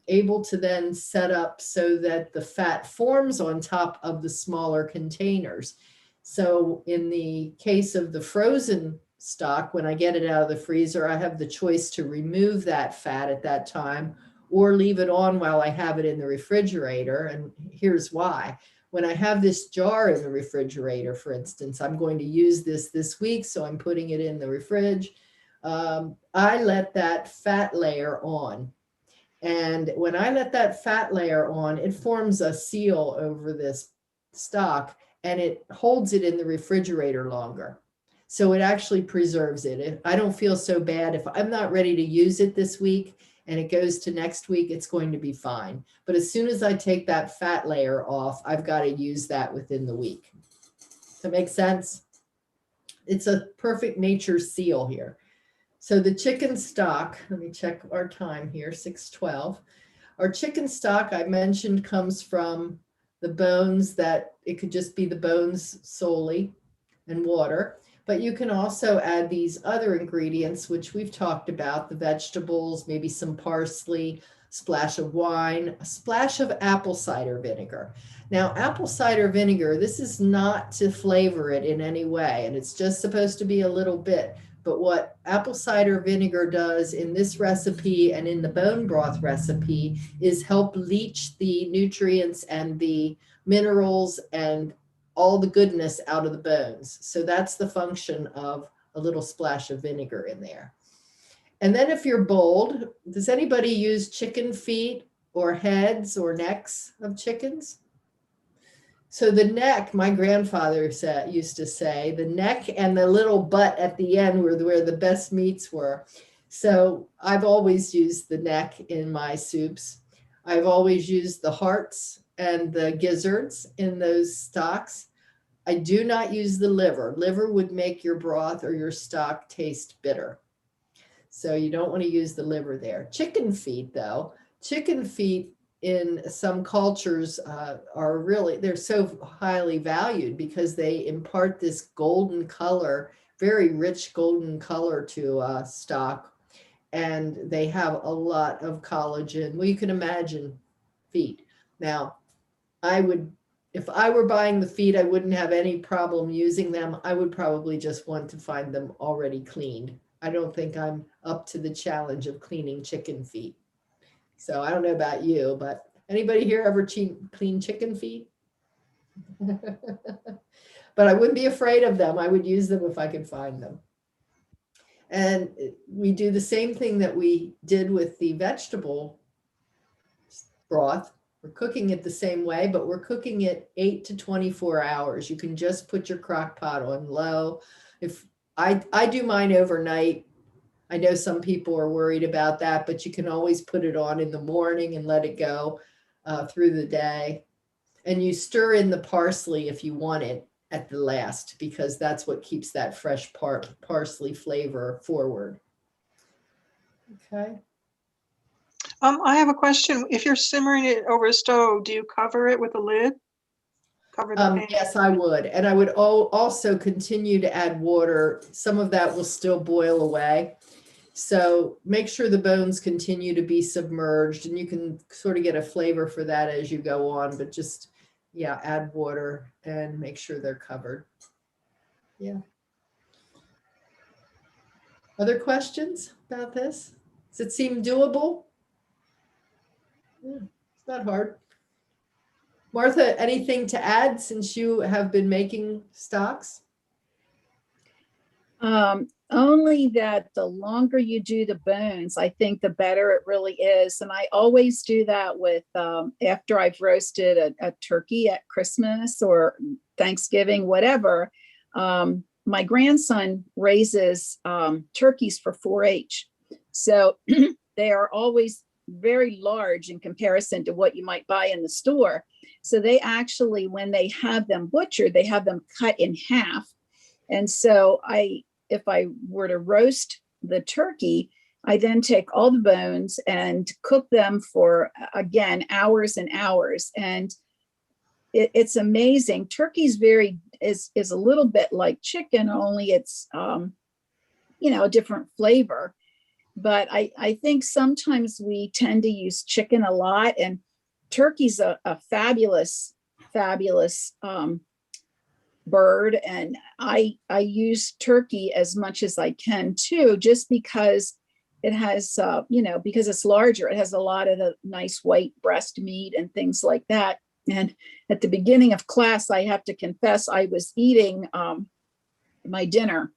able to then set up so that the fat forms on top of the smaller containers. So in the case of the frozen stock, when I get it out of the freezer, I have the choice to remove that fat at that time or leave it on while I have it in the refrigerator. And here's why. When I have this jar in the refrigerator, for instance, I'm going to use this week, so I'm putting it in the fridge. I let that fat layer on. And when I let that fat layer on, it forms a seal over this stock and it holds it in the refrigerator longer. So it actually preserves it. I don't feel so bad if I'm not ready to use it this week and it goes to next week, it's going to be fine. But as soon as I take that fat layer off, I've got to use that within the week. Does that make sense? It's a perfect nature seal here. So the chicken stock, let me check our time here, 6:12. Our chicken stock I mentioned comes from the bones that it could just be the bones solely and water. But you can also add these other ingredients, which we've talked about, the vegetables, maybe some parsley, splash of wine, a splash of apple cider vinegar. Now, apple cider vinegar, this is not to flavor it in any way, and it's just supposed to be a little bit. But what apple cider vinegar does in this recipe and in the bone broth recipe is help leach the nutrients and the minerals and all the goodness out of the bones. So that's the function of a little splash of vinegar in there. And then if you're bold, does anybody use chicken feet or heads or necks of chickens? So the neck, my grandfather used to say, the neck and the little butt at the end were where the best meats were. So I've always used the neck in my soups. I've always used the hearts and the gizzards in those stocks. I do not use the liver. Liver would make your broth or your stock taste bitter. So you don't want to use the liver there. Chicken feet, though, chicken feet in some cultures are really, they're so highly valued because they impart this golden color, very rich golden color to stock. And they have a lot of collagen. Well, you can imagine feet. Now, if I were buying the feet, I wouldn't have any problem using them. I would probably just want to find them already cleaned. I don't think I'm up to the challenge of cleaning chicken feet. So I don't know about you, but anybody here ever clean chicken feet? But I wouldn't be afraid of them. I would use them if I could find them. And we do the same thing that we did with the vegetable broth. We're cooking it the same way, but we're cooking it 8 to 24 hours. You can just put your crock pot on low. If I do mine overnight. I know some people are worried about that, but you can always put it on in the morning and let it go through the day. And you stir in the parsley if you want it at the last, because that's what keeps that fresh parsley flavor forward. Okay. I have a question. If you're simmering it over a stove, do you cover it with a lid? Cover the pan? Yes, I would. And I would also continue to add water. Some of that will still boil away. So make sure the bones continue to be submerged, and you can sort of get a flavor for that as you go on, but just, yeah, add water and make sure they're covered. Yeah. Other questions about this? Does it seem doable? Yeah, it's not hard. Martha, anything to add since you have been making stocks? Only that the longer you do the bones, I think the better it really is. And I always do that with after I've roasted a turkey at Christmas or Thanksgiving, whatever. My grandson raises turkeys for 4-H. So they are always very large in comparison to what you might buy in the store. So they actually, when they have them butchered, they have them cut in half. And so if I were to roast the turkey, I then take all the bones and cook them for, again, hours and hours. And it's amazing. Turkey's is a little bit like chicken, only it's, a different flavor. But I think sometimes we tend to use chicken a lot, and turkey's a fabulous, fabulous bird. And I use turkey as much as I can too, just because it has, because it's larger, it has a lot of the nice white breast meat and things like that. And at the beginning of class, I have to confess, I was eating my dinner,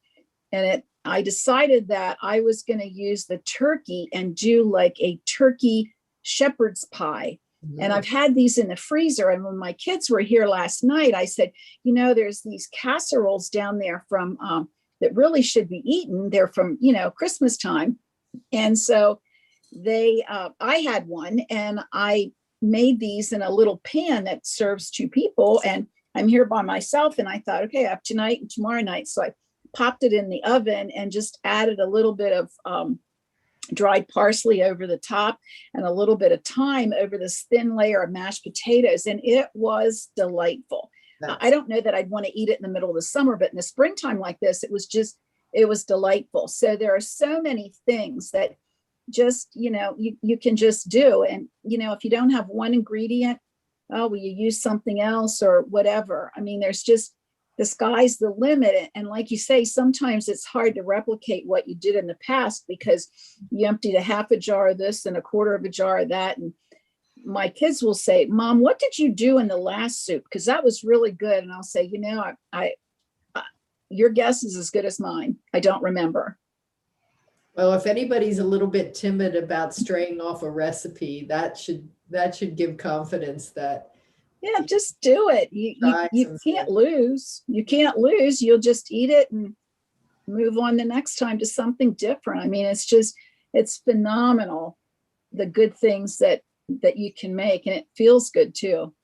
and I decided that I was going to use the turkey and do like a turkey shepherd's pie. And Mhm. I've had these in the freezer. And when my kids were here last night, I said, there's these casseroles down there from that really should be eaten. They're from, Christmas time. And so I had one, and I made these in a little pan that serves 2 people. And I'm here by myself. And I thought, okay, I have tonight and tomorrow night. So I popped it in the oven and just added a little bit of dried parsley over the top and a little bit of thyme over this thin layer of mashed potatoes. And it was delightful. I don't know that I'd want to eat it in the middle of the summer, but in the springtime like this, it was delightful. So there are so many things that just, you can just do. And, if you don't have one ingredient, will you use something else or whatever? I mean, there's just, the sky's the limit. And like you say, sometimes it's hard to replicate what you did in the past because you emptied a half a jar of this and a quarter of a jar of that. And my kids will say, Mom, what did you do in the last soup? Because that was really good. And I'll say, I your guess is as good as mine. I don't remember. Well, if anybody's a little bit timid about straying off a recipe, that should give confidence that. Yeah, just do it. You can't lose. You can't lose. You'll just eat it and move on the next time to something different. I mean, it's phenomenal, the good things that you can make, and it feels good too.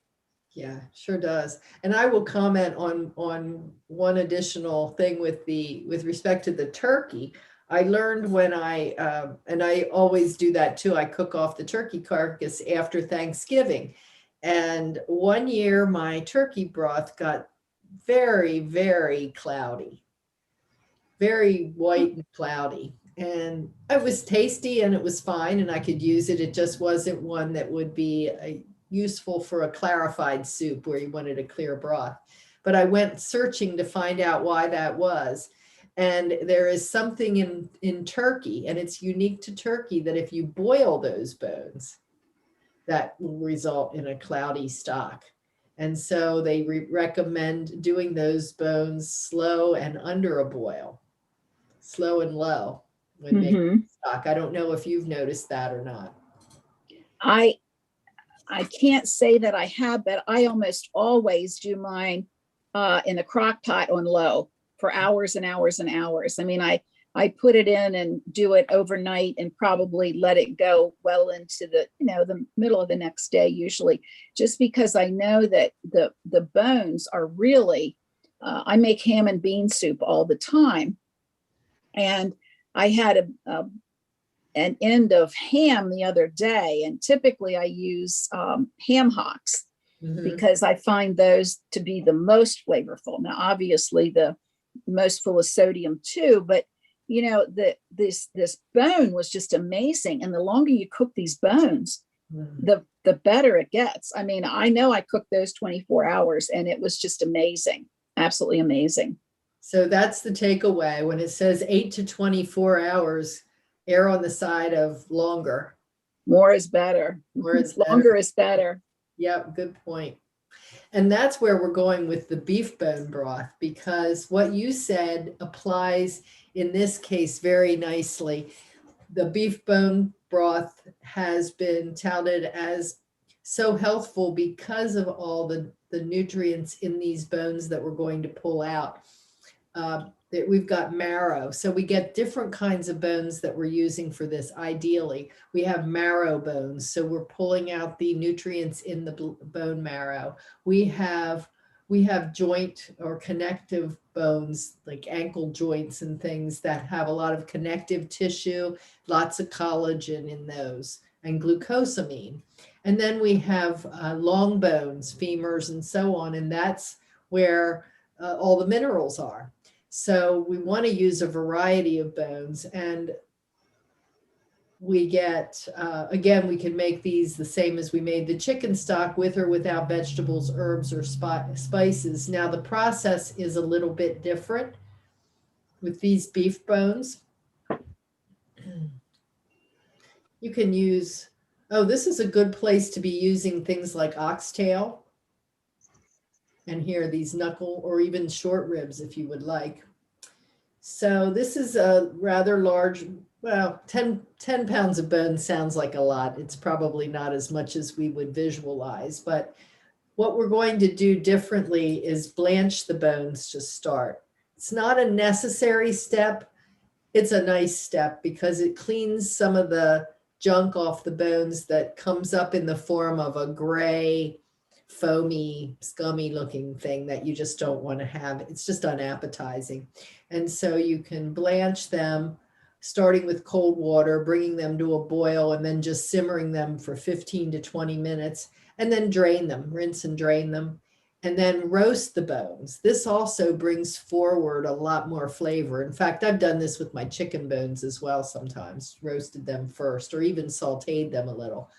Yeah, sure does. And I will comment on one additional thing with respect to the turkey. I learned when and I always do that too. I cook off the turkey carcass after Thanksgiving. And one year my turkey broth got very, very cloudy, very white and cloudy. And it was tasty and it was fine and I could use it. It just wasn't one that would be useful for a clarified soup where you wanted a clear broth. But I went searching to find out why that was. And there is something in turkey, and it's unique to turkey, that if you boil those bones, that will result in a cloudy stock. And so they recommend doing those bones slow and under a boil, slow and low when making stock. I don't know if you've noticed that or not. I can't say that I have, but I almost always do mine in a crock pot on low for hours and hours and hours. I mean, I put it in and do it overnight and probably let it go well into the middle of the next day, usually, just because I know that the bones are really, I make ham and bean soup all the time. And I had an end of ham the other day, and typically I use ham hocks because I find those to be the most flavorful. Now, obviously the most full of sodium too, but this bone was just amazing. And the longer you cook these bones, the better it gets. I mean, I know I cooked those 24 hours and it was just amazing. Absolutely amazing. So that's the takeaway. When it says 8 to 24 hours, err on the side of longer. More is better. Longer is better. Yep, good point. And that's where we're going with the beef bone broth, because what you said applies in this case very nicely. The beef bone broth has been touted as so healthful because of all the nutrients in these bones that we're going to pull out. That we've got marrow. So we get different kinds of bones that we're using for this. Ideally, we have marrow bones. So we're pulling out the nutrients in the bone marrow. We have joint or connective bones, like ankle joints and things that have a lot of connective tissue, lots of collagen in those, and glucosamine. And then we have long bones, femurs, and so on. And that's where all the minerals are. So we want to use a variety of bones, and we get, again, we can make these the same as we made the chicken stock, with or without vegetables, herbs, or spices. Now the process is a little bit different with these beef bones. You can use, this is a good place to be using things like oxtail. And here, these knuckle or even short ribs, if you would like. So this is a rather large Well, 10 pounds of bone sounds like a lot. It's probably not as much as we would visualize, but what we're going to do differently is blanch the bones to start. It's not a necessary step. It's a nice step because it cleans some of the junk off the bones that comes up in the form of a gray, foamy, scummy looking thing that you just don't want to have. It's just unappetizing. And so you can blanch them starting with cold water, bringing them to a boil, and then just simmering them for 15 to 20 minutes, and then drain them, rinse and drain them, and then roast the bones. This also brings forward a lot more flavor. In fact, I've done this with my chicken bones as well sometimes, roasted them first or even sauteed them a little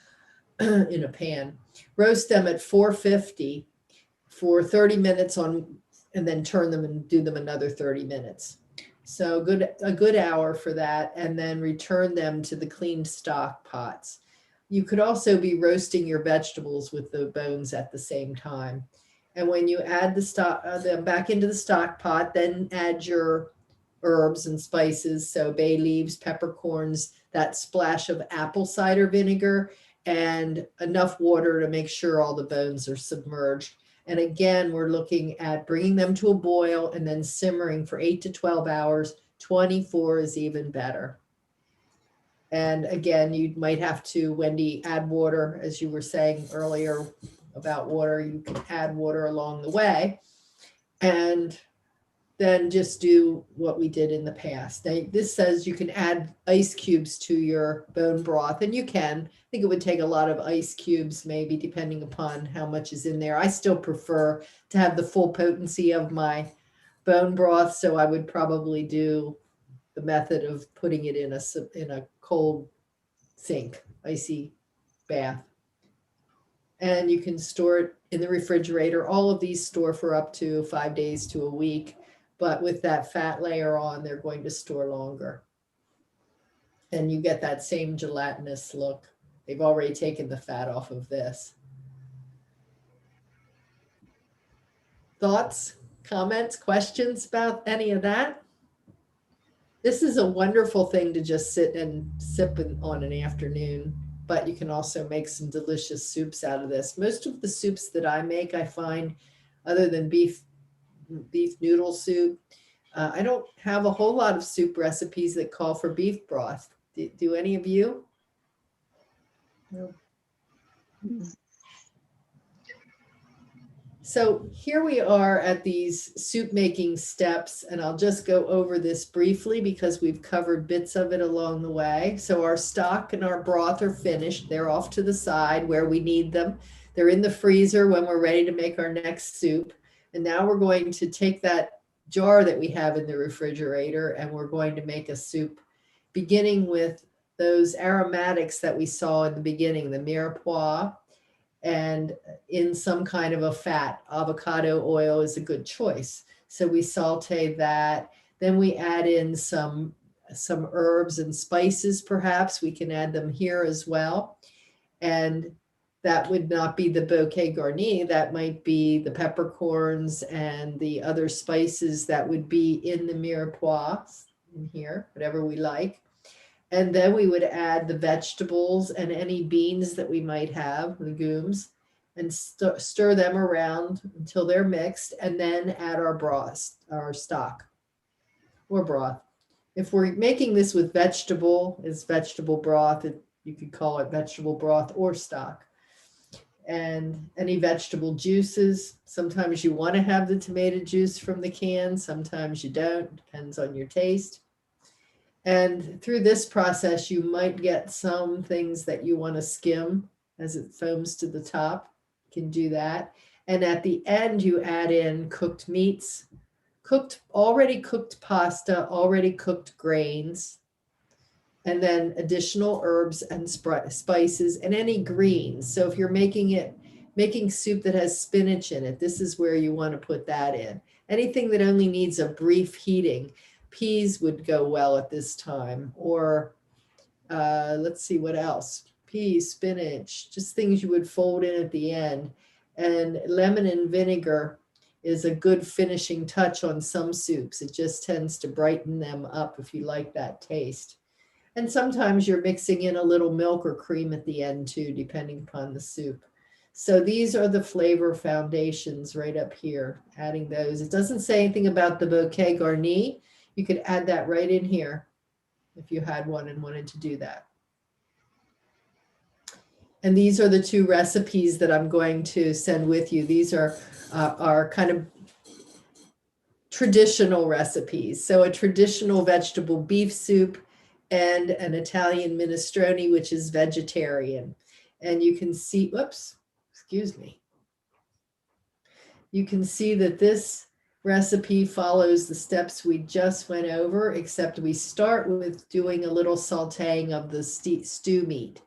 in a pan. Roast them at 450 for 30 minutes on, and then turn them and do them another 30 minutes. So a good hour for that, and then return them to the cleaned stock pots. You could also be roasting your vegetables with the bones at the same time. And when you add the stock them back into the stock pot, then add your herbs and spices. So bay leaves, peppercorns, that splash of apple cider vinegar, and enough water to make sure all the bones are submerged. And again, we're looking at bringing them to a boil and then simmering for 8 to 12 hours. 24 is even better. And again, you might have to, Wendy, add water, as you were saying earlier about water. You can add water along the way, and then just do what we did in the past. Now, this says you can add ice cubes to your bone broth, and you can. I think it would take a lot of ice cubes, maybe, depending upon how much is in there. I still prefer to have the full potency of my bone broth, so I would probably do the method of putting it in a cold sink, icy bath. And you can store it in the refrigerator. All of these store for up to 5 days to a week, but with that fat layer on, they're going to store longer. And you get that same gelatinous look. They've already taken the fat off of this. Thoughts, comments, questions about any of that? This is a wonderful thing to just sit and sip on an afternoon, but you can also make some delicious soups out of this. Most of the soups that I make, I find, other than beef noodle soup, I don't have a whole lot of soup recipes that call for beef broth. Do any of you? No. So here we are at these soup making steps, and I'll just go over this briefly because we've covered bits of it along the way. So our stock and our broth are finished. They're off to the side where we need them. They're in the freezer when we're ready to make our next soup. And now we're going to take that jar that we have in the refrigerator, and we're going to make a soup, beginning with those aromatics that we saw in the beginning, the mirepoix, and in some kind of a fat. Avocado oil is a good choice. So we saute that. Then we add in some herbs and spices, perhaps. We can add them here as well. And that would not be the bouquet garni. That might be the peppercorns and the other spices that would be in the mirepoix in here, whatever we like. And then we would add the vegetables and any beans that we might have, legumes, and stir them around until they're mixed, and then add our broth, our stock or broth. If we're making this with vegetable, it's vegetable broth. You could call it vegetable broth or stock. And any vegetable juices. Sometimes you want to have the tomato juice from the can. Sometimes you don't. Depends on your taste. And through this process, you might get some things that you want to skim as it foams to the top. You can do that. And at the end, you add in cooked meats, already cooked pasta, already cooked grains, and then additional herbs and spices and any greens. So if you're making soup that has spinach in it, this is where you want to put that in. Anything that only needs a brief heating. Peas would go well at this time, or let's see what else. Peas, spinach, just things you would fold in at the end. And lemon and vinegar is a good finishing touch on some soups. It just tends to brighten them up if you like that taste. And sometimes you're mixing in a little milk or cream at the end too, depending upon the soup. So these are the flavor foundations right up here, adding those. It doesn't say anything about the bouquet garni. You could add that right in here if you had one and wanted to do that. And these are the two recipes that I'm going to send with you. These are kind of traditional recipes. So a traditional vegetable beef soup and an Italian minestrone, which is vegetarian. And you can see, whoops, excuse me. You can see that this recipe follows the steps we just went over, except we start with doing a little sauteing of the stew meat.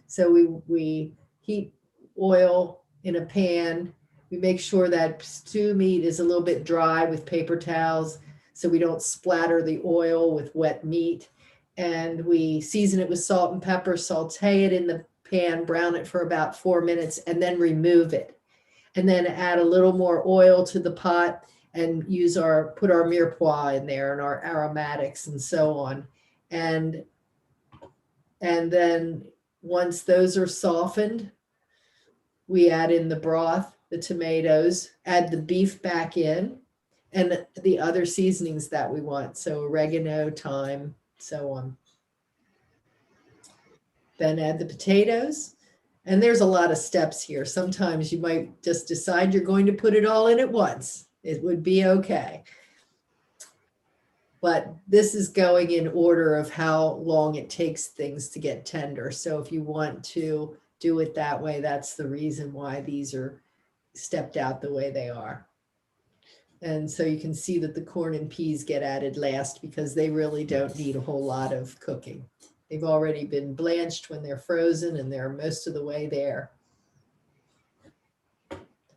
So we heat oil in a pan. We make sure that stew meat is a little bit dry with paper towels so we don't splatter the oil with wet meat. And we season it with salt and pepper, saute it in the pan, brown it for about 4 minutes, and then remove it. And then add a little more oil to the pot and put our mirepoix in there and our aromatics and so on. And then once those are softened, we add in the broth, the tomatoes, add the beef back in, and the other seasonings that we want. So oregano, thyme, so on. Then add the potatoes. And there's a lot of steps here. Sometimes you might just decide you're going to put it all in at once. It would be okay. But this is going in order of how long it takes things to get tender. So if you want to do it that way, that's the reason why these are stepped out the way they are. And so you can see that the corn and peas get added last because they really don't need a whole lot of cooking. They've already been blanched when they're frozen and they're most of the way there.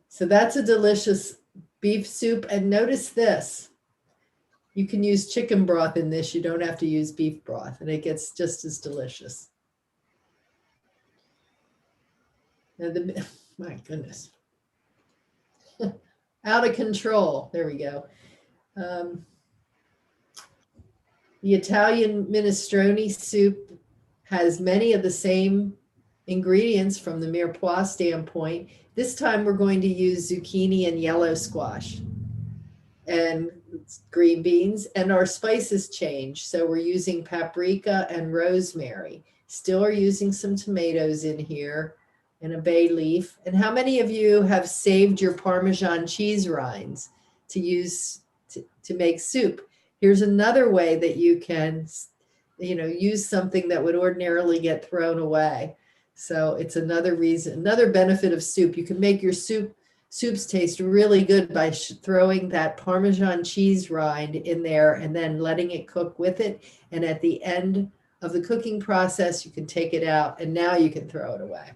So that's a delicious beef soup. And notice this. You can use chicken broth in this. You don't have to use beef broth, and it gets just as delicious. Now my goodness. Out of control. There we go. The Italian minestrone soup has many of the same ingredients from the mirepoix standpoint. This time we're going to use zucchini and yellow squash and green beans, and our spices change. So we're using paprika and rosemary. Still are using some tomatoes in here and a bay leaf. And how many of you have saved your Parmesan cheese rinds to use to make soup? Here's another way that you can, use something that would ordinarily get thrown away. So it's another reason, another benefit of soup. You can make your soups taste really good by throwing that Parmesan cheese rind in there and then letting it cook with it. And at the end of the cooking process, you can take it out and now you can throw it away.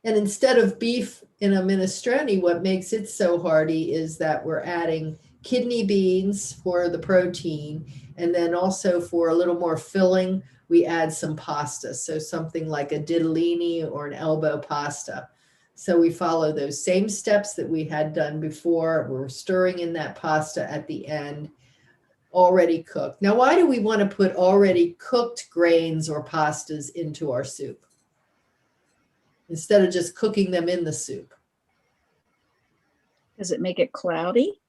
And instead of beef in a minestrone, what makes it so hearty is that we're adding kidney beans for the protein. And then also for a little more filling, we add some pasta. So something like a ditalini or an elbow pasta. So we follow those same steps that we had done before. We're stirring in that pasta at the end, already cooked. Now, why do we want to put already cooked grains or pastas into our soup instead of just cooking them in the soup? Does it make it cloudy?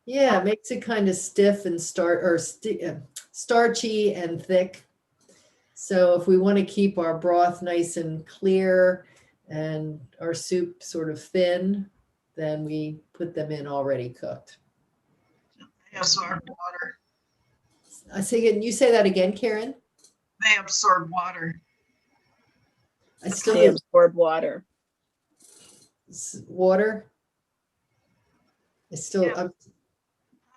Yeah, it makes it kind of stiff and starchy and thick. So if we want to keep our broth nice and clear and our soup sort of thin, then we put them in already cooked. They absorb water. You say that again, Karen? They absorb water. They absorb water. Water?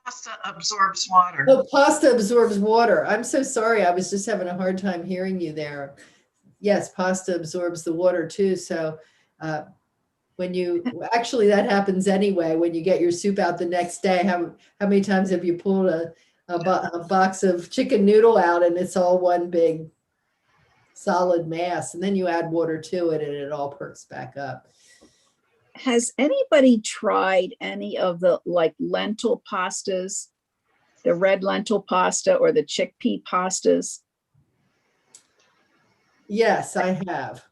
Pasta absorbs water. Oh, pasta absorbs water. I'm so sorry. I was just having a hard time hearing you there. Yes, pasta absorbs the water too. So actually that happens anyway, when you get your soup out the next day, how many times have you pulled a box of chicken noodle out and it's all one big solid mass, and then you add water to it and it all perks back up. Has anybody tried any of the lentil pastas? the red lentil pasta or the chickpea pastas? Yes, I have.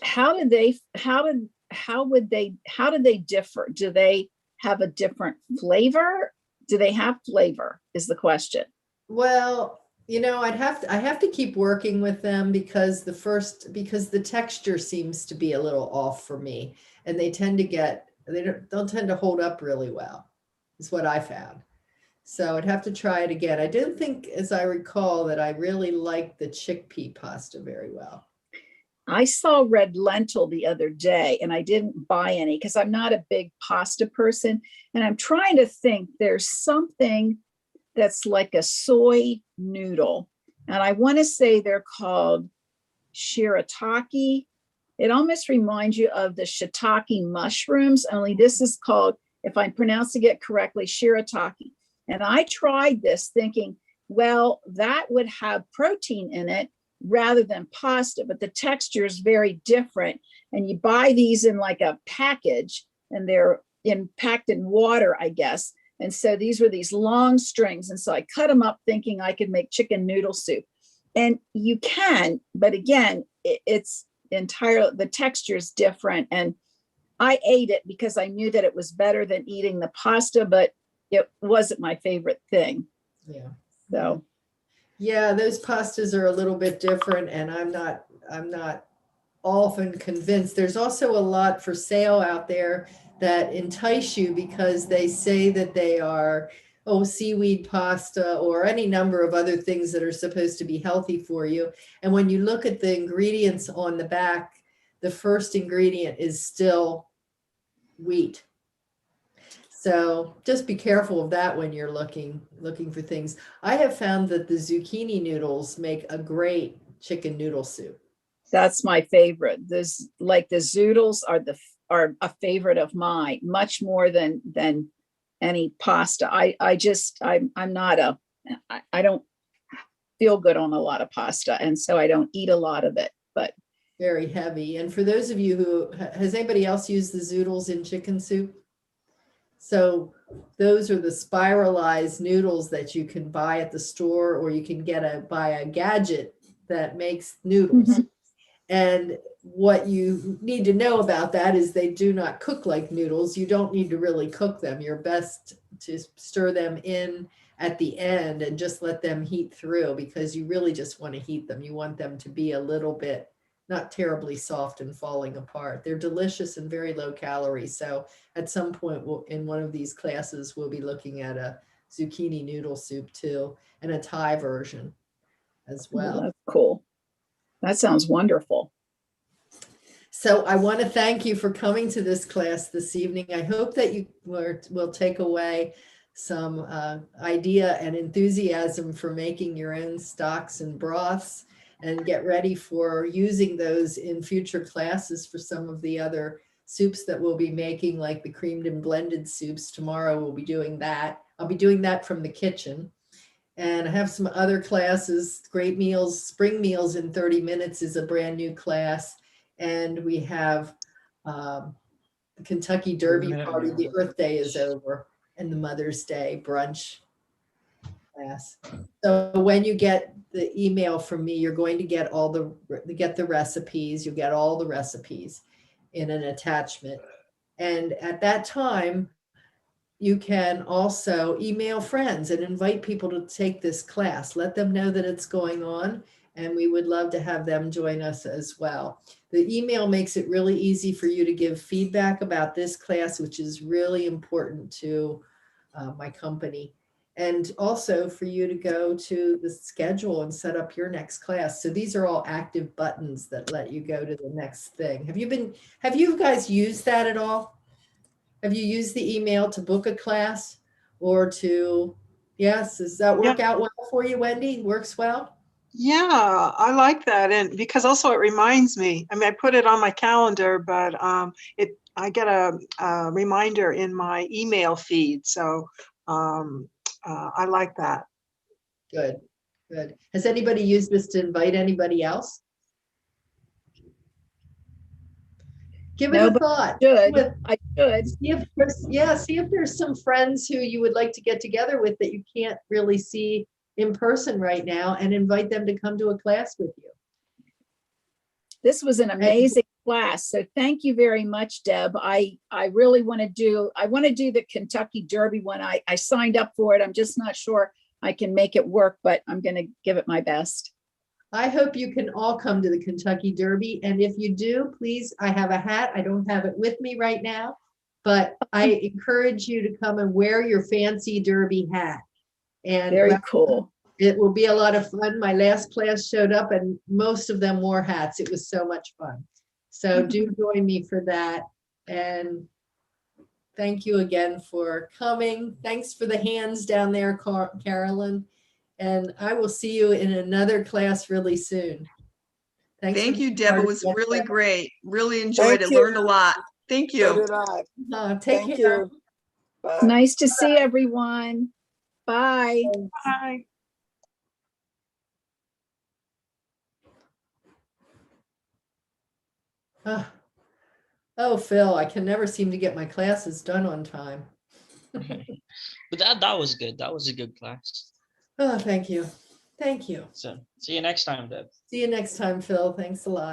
How do they differ? Do they have a different flavor? Do they have flavor is the question. Well, I have to keep working with them because the texture seems to be a little off for me, and they don't tend to hold up really well, is what I found. So I'd have to try it again. I didn't think, as I recall, that I really liked the chickpea pasta very well. I saw red lentil the other day and I didn't buy any because I'm not a big pasta person. And I'm trying to think, there's something that's like a soy noodle. And I want to say they're called shirataki. It almost reminds you of the shiitake mushrooms, only this is called, if I'm pronouncing it correctly, shirataki. And I tried this thinking, well, that would have protein in it rather than pasta, but the texture is very different. And you buy these in like a package and they're packed in water, I guess. And so these were these long strings. And so I cut them up thinking I could make chicken noodle soup. And you can, but again, it's entirely, the texture is different. And I ate it because I knew that it was better than eating the pasta, but it wasn't my favorite thing. Yeah. So. Yeah, those pastas are a little bit different, and I'm not often convinced. There's also a lot for sale out there that entice you because they say that they are, seaweed pasta or any number of other things that are supposed to be healthy for you. And when you look at the ingredients on the back, the first ingredient is still wheat. So just be careful of that when you're looking for things. I have found that the zucchini noodles make a great chicken noodle soup. That's my favorite. The zoodles are a favorite of mine, much more than any pasta. I don't feel good on a lot of pasta, and so I don't eat a lot of it. But very heavy. And for those of you has anybody else used the zoodles in chicken soup? So those are the spiralized noodles that you can buy at the store, or you can buy a gadget that makes noodles. Mm-hmm. And what you need to know about that is they do not cook like noodles. You don't need to really cook them. You're best to stir them in at the end and just let them heat through, because you really just want to heat them. You want them to be a little bit, not terribly soft and falling apart. They're delicious and very low calorie. So at some point in one of these classes, we'll be looking at a zucchini noodle soup too, and a Thai version as well. Oh, that's cool. That sounds wonderful. So I want to thank you for coming to this class this evening. I hope that you will take away some idea and enthusiasm for making your own stocks and broths, and get ready for using those in future classes for some of the other soups that we'll be making, like the creamed and blended soups. Tomorrow we'll be doing that. I'll be doing that from the kitchen. And I have some other classes. Great Meals, Spring Meals in 30 Minutes is a brand new class. And we have the Kentucky Derby party. The Earth Day is over, and the Mother's Day brunch class. So when you get the email from me, you're going to get the recipes. You'll get all the recipes in an attachment. And at that time, you can also email friends and invite people to take this class. Let them know that it's going on, and we would love to have them join us as well. The email makes it really easy for you to give feedback about this class, which is really important to my company. And also for you to go to the schedule and set up your next class. So these are all active buttons that let you go to the next thing. Have you guys used that at all? Have you used the email to book a class or yes, does that work out well for you, Wendy? Works well? Yeah, I like that. And because also it reminds me, I put it on my calendar, but I get a reminder in my email feed. So I like that. Good. Has anybody used this to invite anybody else? Give No, it a but thought. Should, I should. See if there's some friends who you would like to get together with that you can't really see in person right now, and invite them to come to a class with you. This was an amazing class. So thank you very much, Deb. I really want to do the Kentucky Derby one. I signed up for it. I'm just not sure I can make it work, but I'm going to give it my best. I hope you can all come to the Kentucky Derby. And if you do, please, I have a hat. I don't have it with me right now, but I encourage you to come and wear your fancy Derby hat. And Very cool. it will be a lot of fun. My last class showed up and most of them wore hats. It was so much fun. So do join me for that. And thank you again for coming. Thanks for the hands down there, Carolyn. And I will see you in another class really soon. Thanks. Thank for you, being Deb. part It of was the really WhatsApp. great. Really enjoyed it. you. Learned a lot. Thank So you. did I. Take Thank care. you. Bye. Nice to see everyone. Bye. Bye. Oh, Phil, I can never seem to get my classes done on time. But that was good. That was a good class. Oh, thank you. Thank you. So see you next time, Deb. See you next time, Phil. Thanks a lot.